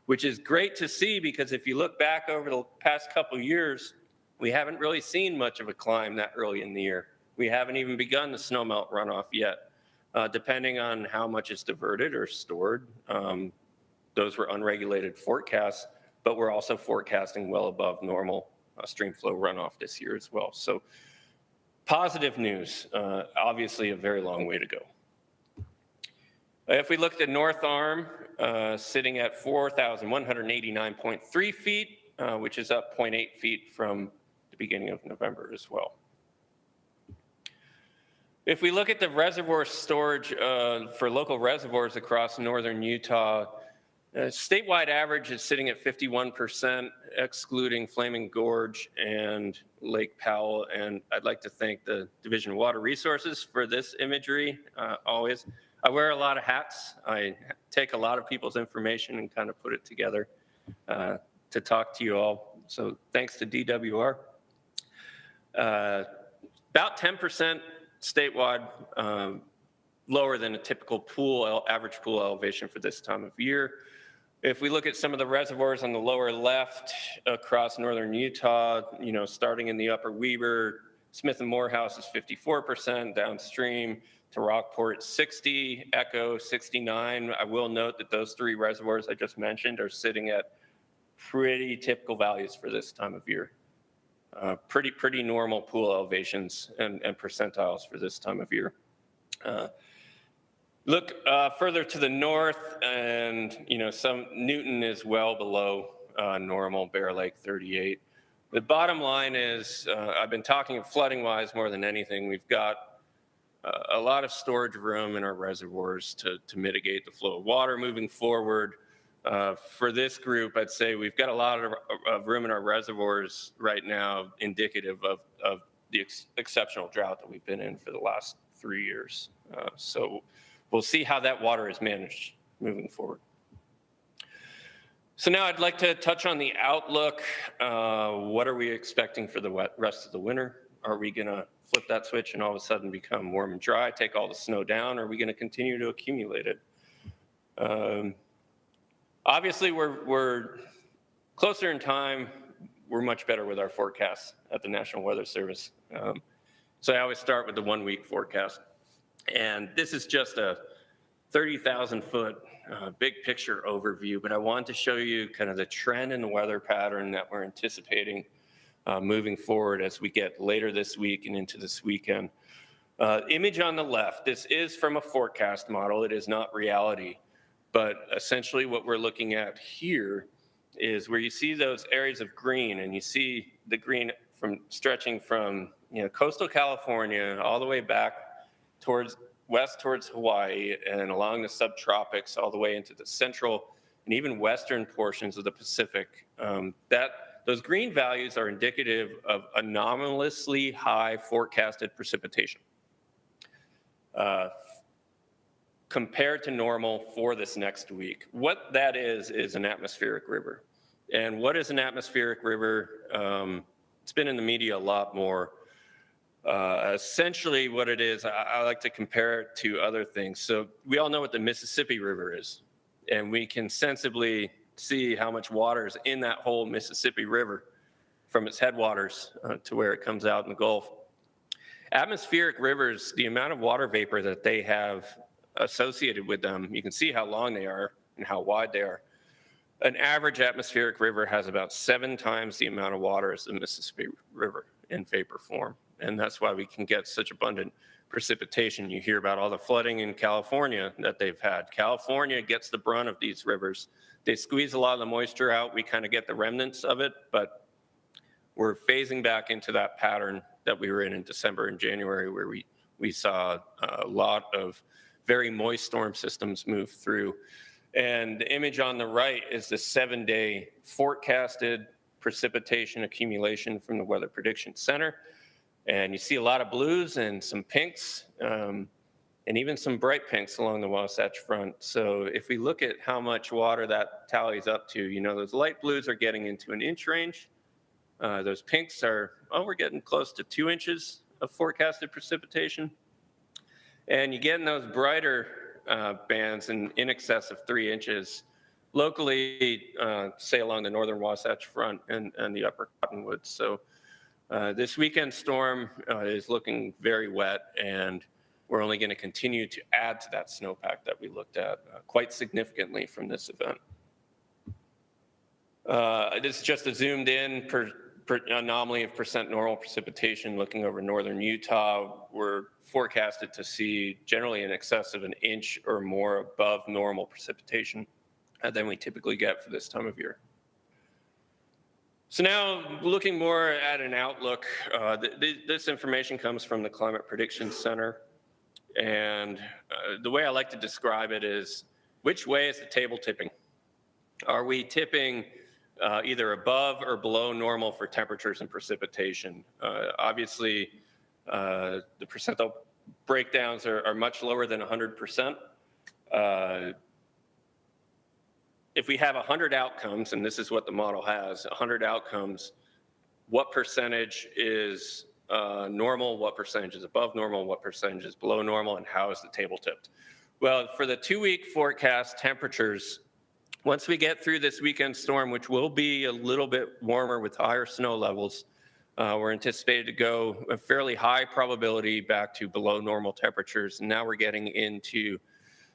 which is great to see, because if you look back over the past couple years, we haven't really seen much of a climb that early in the year. We haven't even begun the snowmelt runoff yet, depending on how much is diverted or stored. Those were unregulated forecasts, but we're also forecasting well above normal stream flow runoff this year as well. So positive news, obviously a very long way to go. If we look at the north arm, sitting at 4,189.3 feet, which is up 0.8 feet from the beginning of November as well. If we look at the reservoir storage for local reservoirs across northern Utah, statewide average is sitting at 51%, excluding Flaming Gorge and Lake Powell. And I'd like to thank the Division of Water Resources for this imagery, always. I wear a lot of hats. I take a lot of people's information and kind of put it together to talk to you all. So thanks to DWR. About 10% statewide, lower than a typical average pool elevation for this time of year. If we look at some of the reservoirs on the lower left across northern Utah, starting in the upper Weber, Smith and Morehouse is 54%, downstream to Rockport 60, Echo 69. I will note that those three reservoirs I just mentioned are sitting at pretty typical values for this time of year. Pretty normal pool elevations and percentiles for this time of year. Look further to the north, and some Newton is well below normal, Bear Lake 38. The bottom line is, I've been talking flooding wise more than anything. We've got a lot of storage room in our reservoirs to mitigate the flow of water moving forward. For this group, I'd say we've got a lot of room in our reservoirs right now, indicative of the exceptional drought that we've been in for the last 3 years. So we'll see how that water is managed moving forward. So now I'd like to touch on the outlook. What are we expecting for the rest of the winter? Are we going to flip that switch and all of a sudden become warm and dry, take all the snow down? Or are we going to continue to accumulate it? Obviously, we're closer in time. We're much better with our forecasts at the National Weather Service. So I always start with the 1 week forecast. And this is just a 30,000 foot big picture overview, but I want to show you kind of the trend in the weather pattern that we're anticipating moving forward as we get later this week and into this weekend. Image on the left, this is from a forecast model. It is not reality, but essentially what we're looking at here is where you see those areas of green, and you see the green from stretching from coastal California all the way back towards west towards Hawaii and along the subtropics all the way into the central and even western portions of the Pacific. Those green values are indicative of anomalously high forecasted precipitation compared to normal for this next week. What that is an atmospheric river. And what is an atmospheric river? It's been in the media a lot more. Essentially what it is, I like to compare it to other things. So we all know what the Mississippi River is, and we can sensibly see how much water is in that whole Mississippi River from its headwaters to where it comes out in the Gulf. Atmospheric rivers, the amount of water vapor that they have associated with them, you can see how long they are and how wide they are. An average atmospheric river has about 7 times the amount of water as the Mississippi River in vapor form. And that's why we can get such abundant precipitation. You hear about all the flooding in California that they've had. California gets the brunt of these rivers. They squeeze a lot of the moisture out. We kind of get the remnants of it, but we're phasing back into that pattern that we were in December and January, where we saw a lot of very moist storm systems move through. And the image on the right is the 7-day forecasted precipitation accumulation from the Weather Prediction Center. And you see a lot of blues and some pinks, and even some bright pinks along the Wasatch Front. So if we look at how much water that tallies up to, those light blues are getting into an inch range. Those pinks are, we're getting close to 2 inches of forecasted precipitation. And you get in those brighter bands in excess of 3 inches locally, say along the northern Wasatch Front and the upper Cottonwoods. So this weekend storm is looking very wet, and we're only going to continue to add to that snowpack that we looked at quite significantly from this event. This is just a zoomed in anomaly of percent normal precipitation looking over northern Utah. We're forecasted to see generally in excess of 1 inch or more above normal precipitation than we typically get for this time of year. So now looking more at an outlook, this information comes from the Climate Prediction Center. And the way I like to describe it is, which way is the table tipping? Are we tipping either above or below normal for temperatures and precipitation? Obviously, the percentile breakdowns are much lower than 100%. If we have 100 outcomes, and this is what the model has, 100 outcomes, what percentage is normal, what percentage is above normal, what percentage is below normal, and how is the table tipped? Well, for the 2-week forecast temperatures, once we get through this weekend storm, which will be a little bit warmer with higher snow levels, we're anticipated to go a fairly high probability back to below normal temperatures. And now we're getting into,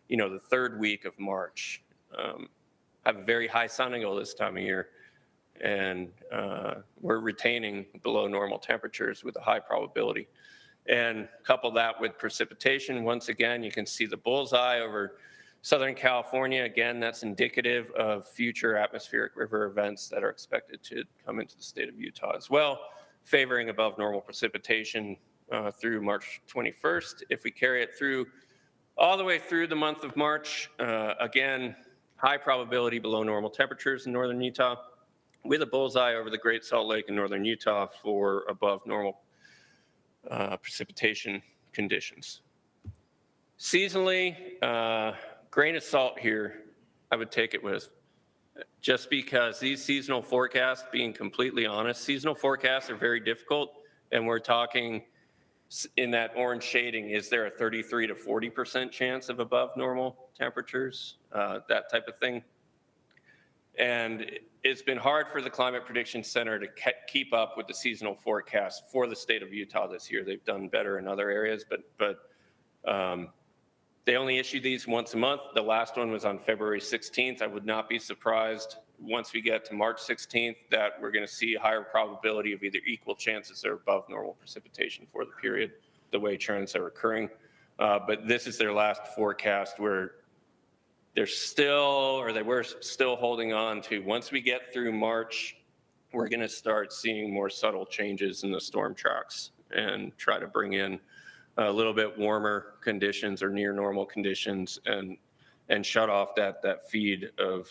the 3rd week of March. Have a very high sun angle this time of year, and we're retaining below normal temperatures with a high probability. And couple that with precipitation, once again, you can see the bullseye over Southern California. Again, that's indicative of future atmospheric river events that are expected to come into the state of Utah as well, favoring above normal precipitation through March 21st. If we carry it through all the way through the month of March, again, high probability below normal temperatures in northern Utah, with a bullseye over the Great Salt Lake in northern Utah for above normal precipitation conditions. Seasonally, grain of salt here, I would take it with, just because these seasonal forecasts, being completely honest, seasonal forecasts are very difficult, and we're talking in that orange shading, is there a 33 to 40% chance of above normal temperatures, that type of thing. And it's been hard for the Climate Prediction Center to keep up with the seasonal forecast for the state of Utah this year. They've done better in other areas, but they only issue these once a month. The last one was on February 16th. I would not be surprised once we get to March 16th that we're going to see a higher probability of either equal chances or above normal precipitation for the period, the way trends are occurring. But this is their last forecast where they're still, or they were still holding on to, once we get through March, we're going to start seeing more subtle changes in the storm tracks and try to bring in a little bit warmer conditions or near normal conditions and shut off that feed of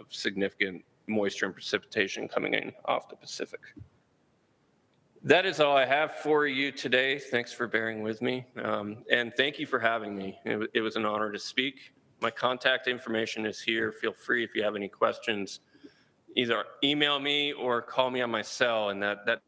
significant moisture and precipitation coming in off the Pacific. That is all I have for you today. Thanks for bearing with me. And thank you for having me. It was an honor to speak. My contact information is here. Feel free if you have any questions, either email me or call me on my cell, and that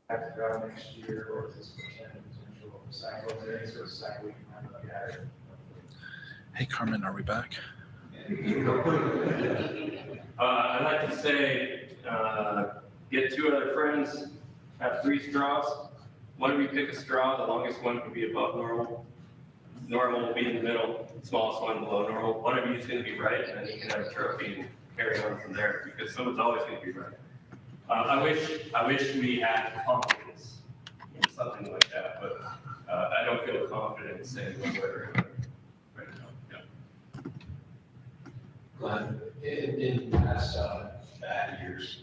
have to go next year, or is this potential cycle days or cycle we can look at it? Hey, Carmen, are we back? I'd like to say, get 2 other friends, have 3 straws. One of you pick a straw, the longest one can be above normal. Normal will be in the middle, smallest one below normal. One of you is going to be right, and then you can have a trophy and carry on from there, because someone's always going to be right. I wish we had confidence in something like that, but I don't feel confident in saying one way or another right now. Yeah. Glenn, in past bad years,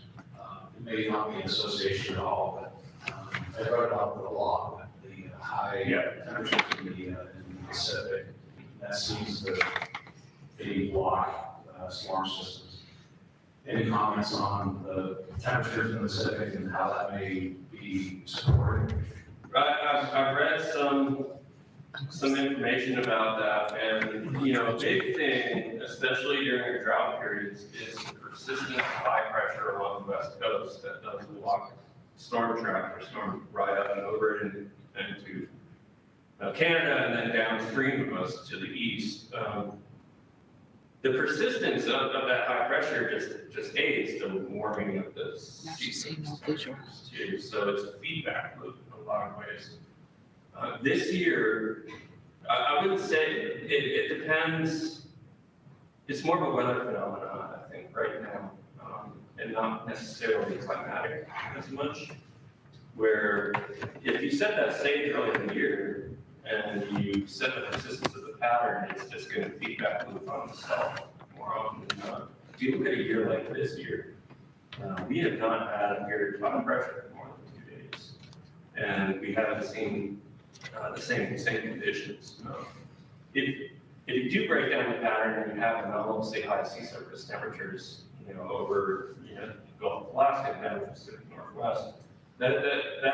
it may not be an association at all, but I wrote about the law, the high temperatures in the Pacific. That seems to maybe block storm systems. Any comments on the temperatures in the Pacific and how that may be supported? I've read some information about that, and a big thing, especially during drought periods, is the persistent high pressure along the west coast that does block storm track or storm right up and over it into Canada and then downstream of us to the east. The persistence of that high pressure just aids the warming of the sea too. So it's a feedback loop in a lot of ways. This year, I wouldn't say it depends. It's more of a weather phenomenon, I think, right now, and not necessarily climatic as much. Where if you set that stage early in the year and you set the persistence of the pattern, it's just going to feedback loop on itself more often than not. If you look at a year like this year, we have not had a period of high pressure for more than 2 days, and we haven't seen the same conditions. If you do break down the pattern and you have anomalous, say, high sea surface temperatures, over Gulf of Alaska and down the Pacific Northwest, that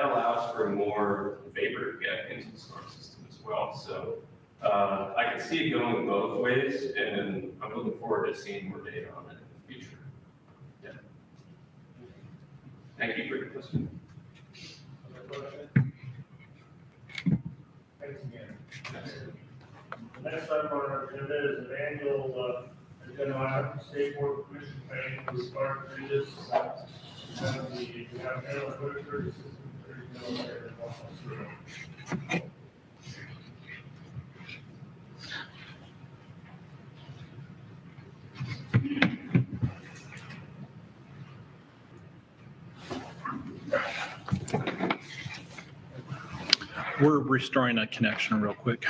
allows for more vapor to get into the storm system as well. So I can see it going both ways, and I'm looking forward to seeing more data on it in the future. Yeah. Thank you for your question. Thanks again. The next item on our agenda is an annual agenda item, State Board of Commission paying for Spark Bridges. We have Maryland Whitaker, Assistant Military Officer. We're restoring a connection real quick.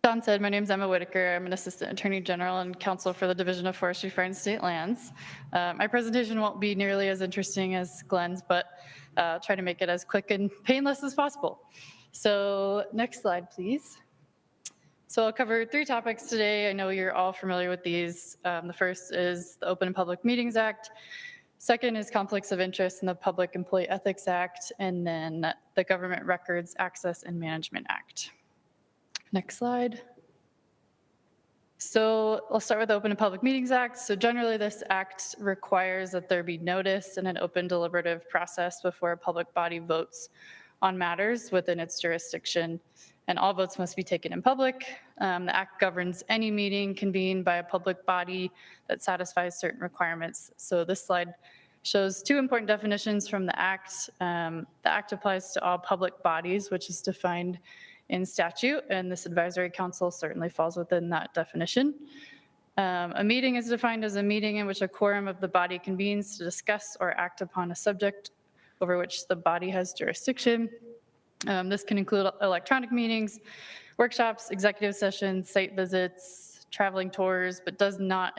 John said, my name is Emma Whitaker. I'm an Assistant Attorney General and Counsel for the Division of Forestry, Fire, and State Lands. My presentation won't be nearly as interesting as Glenn's, but I'll try to make it as quick and painless as possible. So next slide, please. So I'll cover 3 topics today. I know you're all familiar with these. The first is the Open and Public Meetings Act. Second is conflicts of interest in the Public Employee Ethics Act, and then the Government Records Access and Management Act. Next slide. So I'll start with the Open and Public Meetings Act. So generally this act requires that there be notice and an open deliberative process before a public body votes on matters within its jurisdiction, and all votes must be taken in public. The act governs any meeting convened by a public body that satisfies certain requirements. So this slide shows 2 important definitions from the act. The act applies to all public bodies, which is defined in statute, and this advisory council certainly falls within that definition. A meeting is defined as a meeting in which a quorum of the body convenes to discuss or act upon a subject over which the body has jurisdiction. This can include electronic meetings, workshops, executive sessions, site visits, traveling tours, but does not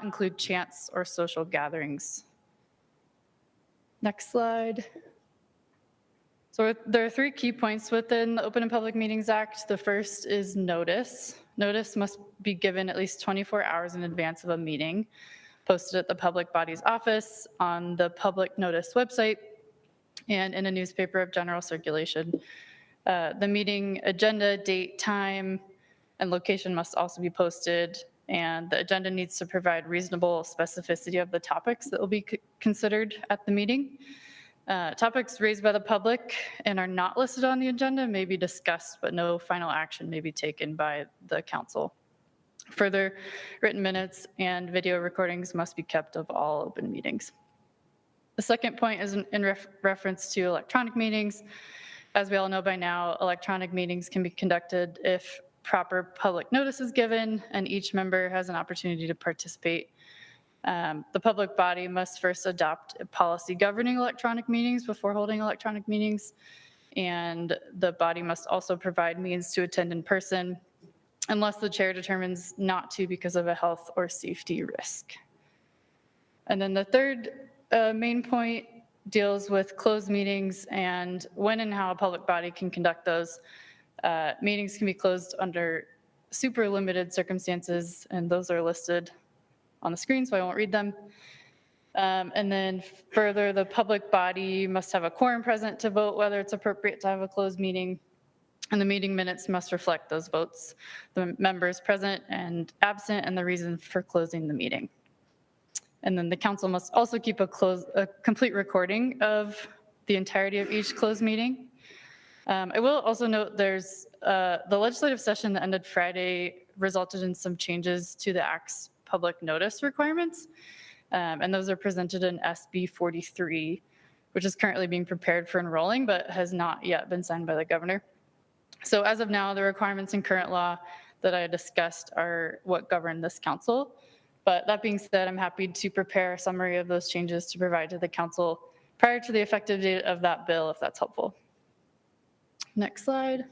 include chants or social gatherings. Next slide. So there are 3 key points within the Open and Public Meetings Act. The first is notice. Notice must be given at least 24 hours in advance of a meeting, posted at the public body's office, on the public notice website, and in a newspaper of general circulation. The meeting agenda, date, time, and location must also be posted, and the agenda needs to provide reasonable specificity of the topics that will be considered at the meeting. Topics raised by the public and are not listed on the agenda may be discussed, but no final action may be taken by the council. Further, written minutes and video recordings must be kept of all open meetings. The second point is in reference to electronic meetings. As we all know by now, electronic meetings can be conducted if proper public notice is given and each member has an opportunity to participate. The public body must first adopt a policy governing electronic meetings before holding electronic meetings, and the body must also provide means to attend in person unless the chair determines not to because of a health or safety risk. And then the third main point deals with closed meetings and when and how a public body can conduct those. Meetings can be closed under super limited circumstances, and those are listed on the screen, so I won't read them. And then further, the public body must have a quorum present to vote whether it's appropriate to have a closed meeting, and the meeting minutes must reflect those votes, the members present and absent, and the reason for closing the meeting. And then the council must also keep a complete recording of the entirety of each closed meeting. I will also note there's the legislative session that ended Friday resulted in some changes to the Act's public notice requirements, and those are presented in SB 43, which is currently being prepared for enrolling, but has not yet been signed by the governor. So as of now, the requirements in current law that I discussed are what govern this council. But that being said, I'm happy to prepare a summary of those changes to provide to the council prior to the effective date of that bill, if that's helpful. Next slide.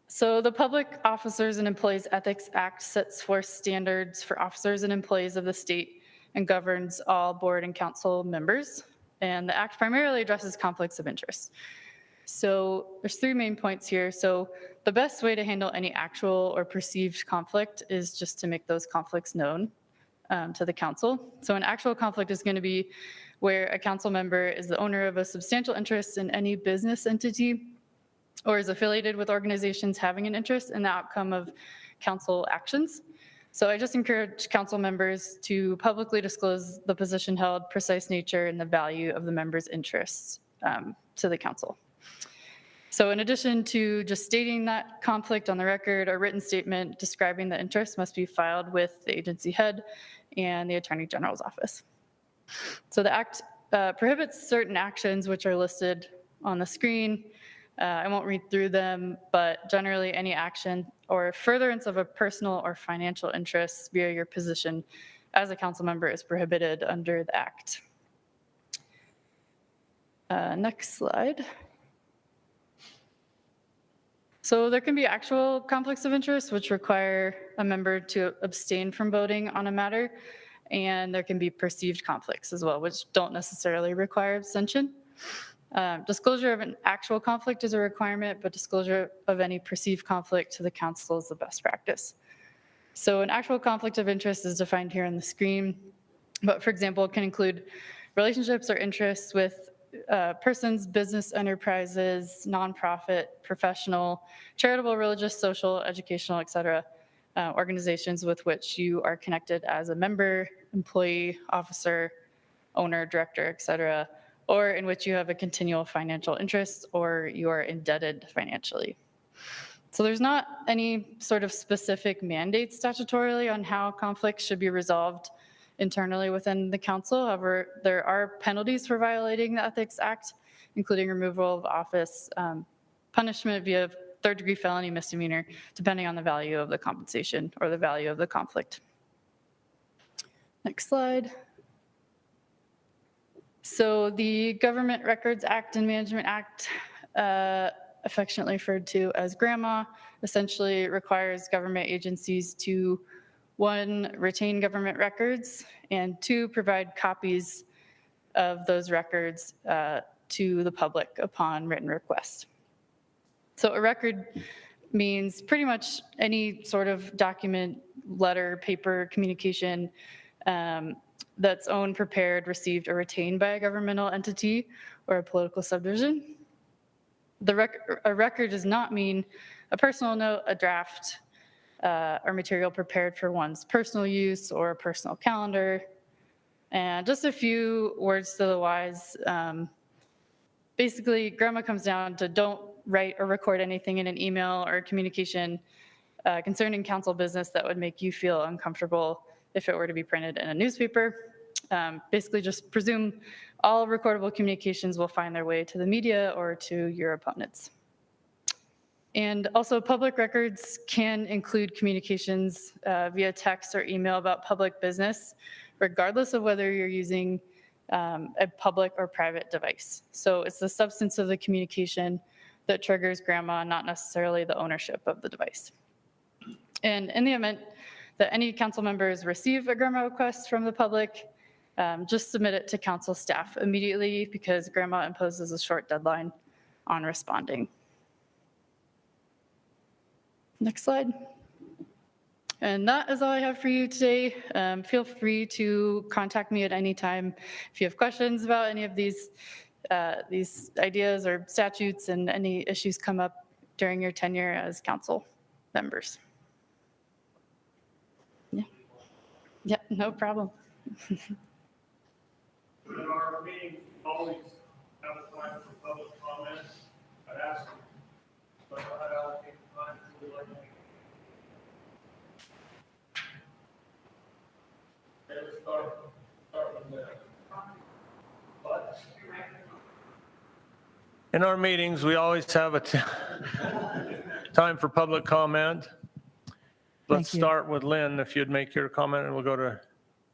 So the Public Officers and Employees Ethics Act sets forth standards for officers and employees of the state and governs all board and council members. And the act primarily addresses conflicts of interest. So there's three main points here. So the best way to handle any actual or perceived conflict is just to make those conflicts known to the council. So an actual conflict is going to be where a council member is the owner of a substantial interest in any business entity or is affiliated with organizations having an interest in the outcome of council actions. So I just encourage council members to publicly disclose the position held, precise nature, and the value of the members' interests to the council. So in addition to just stating that conflict on the record, a written statement describing the interest must be filed with the agency head and the Attorney General's office. So the act prohibits certain actions which are listed on the screen. I won't read through them, but generally any action or furtherance of a personal or financial interest via your position as a council member is prohibited under the act. Next slide. So there can be actual conflicts of interest which require a member to abstain from voting on a matter, and there can be perceived conflicts as well, which don't necessarily require abstention. Disclosure of an actual conflict is a requirement, but disclosure of any perceived conflict to the council is the best practice. So an actual conflict of interest is defined here on the screen, but for example, it can include relationships or interests with persons, business enterprises, nonprofit, professional, charitable, religious, social, educational, etc. Organizations with which you are connected as a member, employee, officer, owner, director, etc., or in which you have a continual financial interest or you are indebted financially. So there's not any sort of specific mandate statutorily on how conflicts should be resolved internally within the council. However, there are penalties for violating the Ethics Act, including removal of office, punishment via third-degree felony misdemeanor, depending on the value of the compensation or the value of the conflict. Next slide. So the Government Records Act and Management Act, affectionately referred to as GRAMA, essentially requires government agencies to 1, retain government records, and 2, provide copies of those records to the public upon written request. So a record means pretty much any sort of document, letter, paper, communication that's owned, prepared, received, or retained by a governmental entity or a political subdivision. A record does not mean a personal note, a draft, or material prepared for one's personal use or a personal calendar. And just a few words to the wise. Basically, GRAMA comes down to don't write or record anything in an email or communication concerning council business that would make you feel uncomfortable if it were to be printed in a newspaper. Basically, just presume all recordable communications will find their way to the media or to your opponents. And also, public records can include communications via text or email about public business, regardless of whether you're using a public or private device. So it's the substance of the communication that triggers GRAMA, not necessarily the ownership of the device. And in the event that any council members receive a GRAMA request from the public, just submit it to council staff immediately because GRAMA imposes a short deadline on responding. Next slide. And that is all I have for you today. Feel free to contact me at any time if you have questions about any of these ideas or statutes and any issues come up during your tenure as council members. Yeah, no problem. In our meeting, always have a time for public comments. I'd ask them, but I'd allocate the time to the like. Let's start with that. In our meetings, we always have a time for public comment. Let's Thank you. start with Lynn, if you'd make your comment, and we'll go to.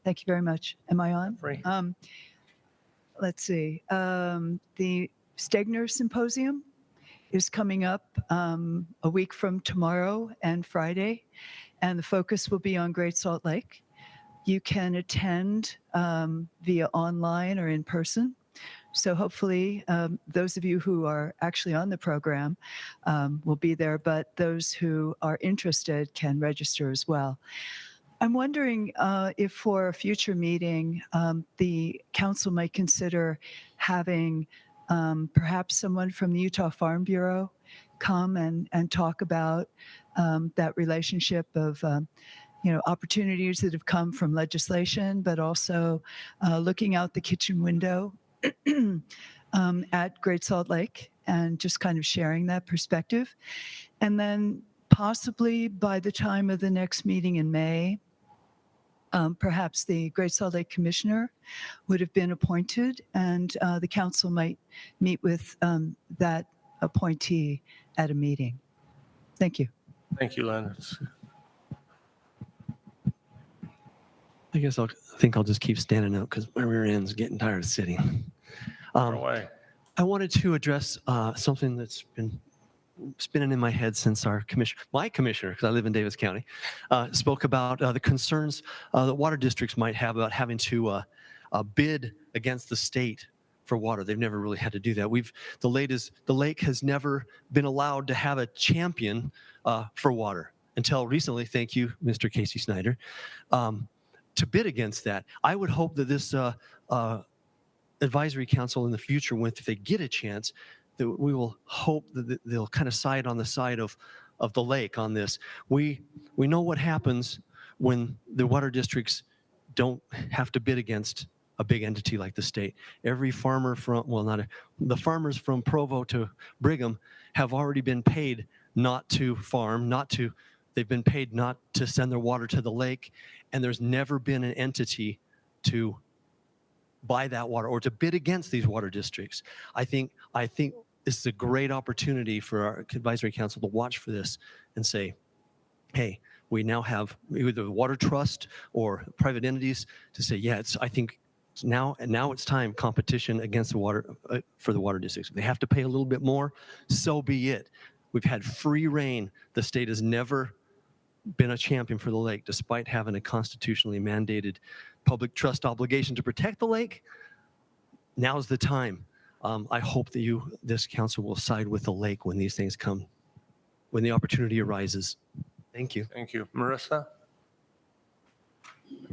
Thank you very much. Am I on? Free. Let's see. The Stegner Symposium is coming up a week from tomorrow and Friday, and the focus will be on Great Salt Lake. You can attend via online or in person. So hopefully, those of you who are actually on the program will be there, but those who are interested can register as well. I'm wondering if for a future meeting, the council might consider having perhaps someone from the Utah Farm Bureau come and talk about that relationship of opportunities that have come from legislation, but also looking out the kitchen window at Great Salt Lake and just kind of sharing that perspective. And then possibly by the time of the next meeting in May, perhaps the Great Salt Lake Commissioner would have been appointed, and the council might meet with that appointee at a meeting. Thank you. Thank you, Len. I guess I think I'll just keep standing up because my rear end's getting tired of sitting. Away. I wanted to address something that's been spinning in my head since my commissioner, because I live in Davis County, spoke about the concerns that water districts might have about having to bid against the state for water. They've never really had to do that. The lake has never been allowed to have a champion for water until recently. Thank you, Mr. Casey Snyder. To bid against that, I would hope that this advisory council in the future, if they get a chance, that we will hope that they'll kind of side on the side of the lake on this. We know what happens when the water districts don't have to bid against a big entity like the state. Every farmer the farmers from Provo to Brigham have already been paid not to farm, they've been paid not to send their water to the lake, and there's never been an entity to buy that water or to bid against these water districts. I think this is a great opportunity for our advisory council to watch for this and say, hey, we now have either the water trust or private entities to say, yeah, I think now it's time competition against the water for the water districts. If they have to pay a little bit more, so be it. We've had free reign. The state has never been a champion for the lake, despite having a constitutionally mandated public trust obligation to protect the lake. Now's the time. I hope that this council will side with the lake when these things come, when the opportunity arises. Thank you. Thank you. Marissa?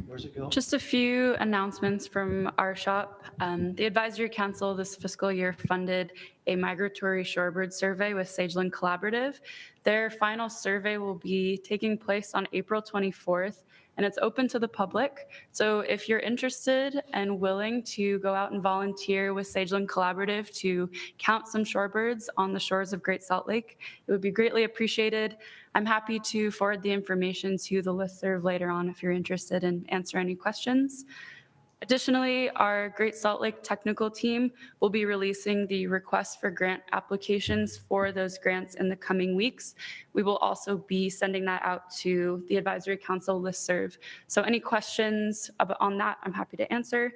Where's it go? Just a few announcements from our shop. The Advisory Council this fiscal year funded a migratory shorebird survey with Sageland Collaborative. Their final survey will be taking place on April 24th, and it's open to the public. So if you're interested and willing to go out and volunteer with Sageland Collaborative to count some shorebirds on the shores of Great Salt Lake, it would be greatly appreciated. I'm happy to forward the information to the listserv later on if you're interested and answer any questions. Additionally, our Great Salt Lake technical team will be releasing the request for grant applications for those grants in the coming weeks. We will also be sending that out to the Advisory Council listserv. So any questions on that, I'm happy to answer.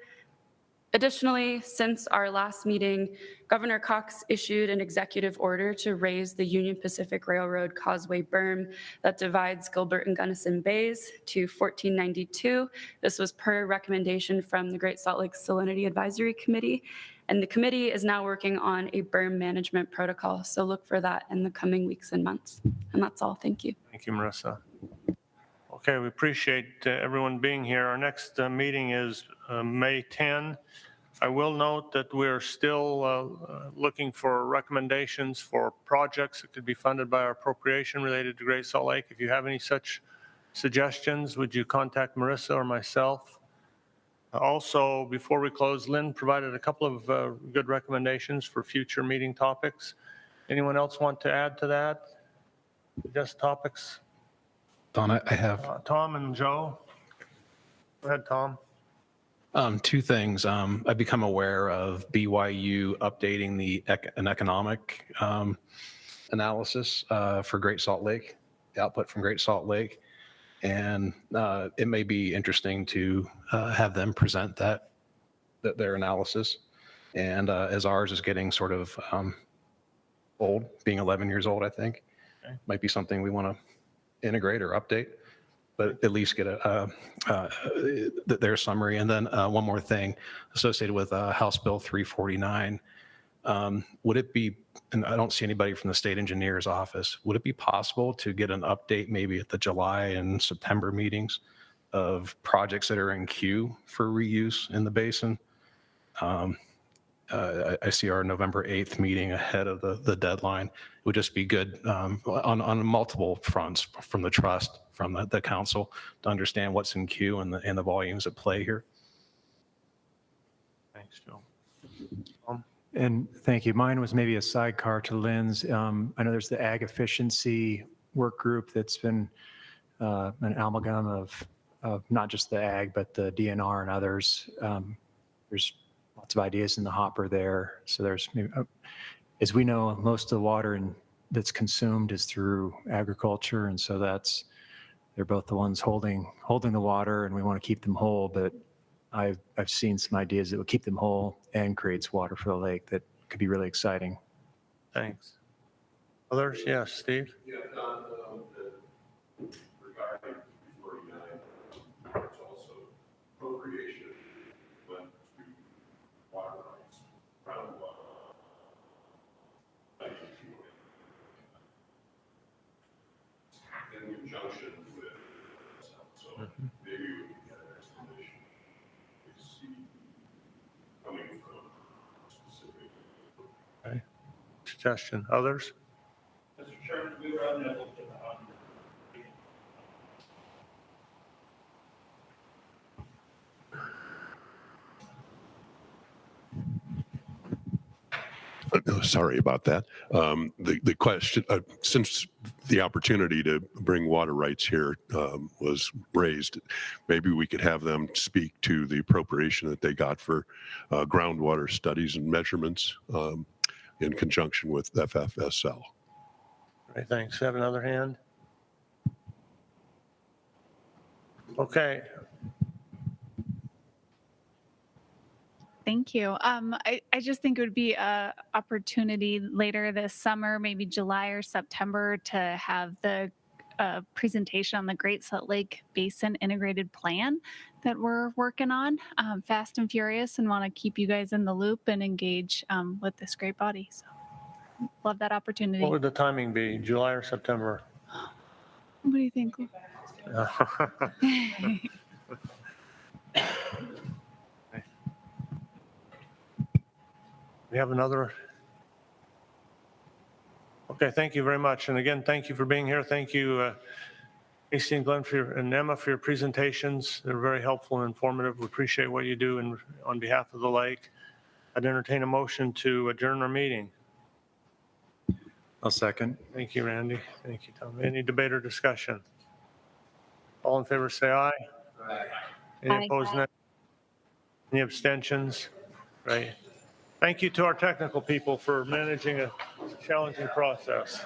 Additionally, since our last meeting, Governor Cox issued an executive order to raise the Union Pacific Railroad Causeway berm that divides Gilbert and Gunnison Bays to 1492. This was per recommendation from the Great Salt Lake Salinity Advisory Committee, and the committee is now working on a berm management protocol, so look for that in the coming weeks and months. And that's all. Thank you. Thank you, Marissa. Okay, we appreciate everyone being here. Our next meeting is May 10. I will note that we're still looking for recommendations for projects that could be funded by our appropriation related to Great Salt Lake. If you have any such suggestions, would you contact Marissa or myself? Also, before we close, Lynn provided a couple of good recommendations for future meeting topics. Anyone else want to add to that? Just topics? Don, I have Tom and Joe. Go ahead, Tom. two things. I've become aware of BYU updating an economic analysis for Great Salt Lake, the output from Great Salt Lake. And it may be interesting to have them present their analysis. And as ours is getting sort of old, being 11 years old, I think, might be something we want to integrate or update. but at least get their summary. And then one more thing associated with House Bill 349. Would it be, and I don't see anybody from the state engineer's office, would it be possible to get an update maybe at the July and September meetings of projects that are in queue for reuse in the basin? I see our November 8th meeting ahead of the deadline. It would just be good on multiple fronts, from the trust, from the council, to understand what's in queue and the volumes at play here. Thanks, Joe. And thank you. Mine was maybe a sidecar to Lynn's. I know there's the ag efficiency work group that's been an amalgam of not just the ag, but the DNR and others. There's lots of ideas in the hopper there. So there's, as we know, most of the water that's consumed is through agriculture. And so they're both the ones holding the water, and we want to keep them whole. But I've seen some ideas that would keep them whole and creates water for the lake that could be really exciting. Thanks. Others? Yes, Steve? Yeah, Don, regarding 49, it's also appropriation went to water rights, groundwater. In conjunction with, so maybe we can get an explanation to see coming from specific. Okay. Suggestion. Others? Mr. Chairman, we were unable to. Sorry about that. The question, since the opportunity to bring water rights here was raised, maybe we could have them speak to the appropriation that they got for groundwater studies and measurements in conjunction with FFSL. All right, thanks. Have another hand? Okay. Thank you. I just think it would be an opportunity later this summer, maybe July or September, to have the presentation on the Great Salt Lake Basin Integrated Plan that we're working on, fast and furious, and want to keep you guys in the loop and engage with this great body. So love that opportunity. What would the timing be, July or September? What do you think? We have another. Okay, thank you very much. And again, thank you for being here. Thank you, AC and Glenn and Emma for your presentations. They're very helpful and informative. We appreciate what you do on behalf of the lake. I'd entertain a motion to adjourn our meeting. I'll second. Thank you, Randy. Thank you, Tom. Any debate or discussion? All in favor, say aye. Aye. Any opposed, nay? Any abstentions? Right. Thank you to our technical people for managing a challenging process.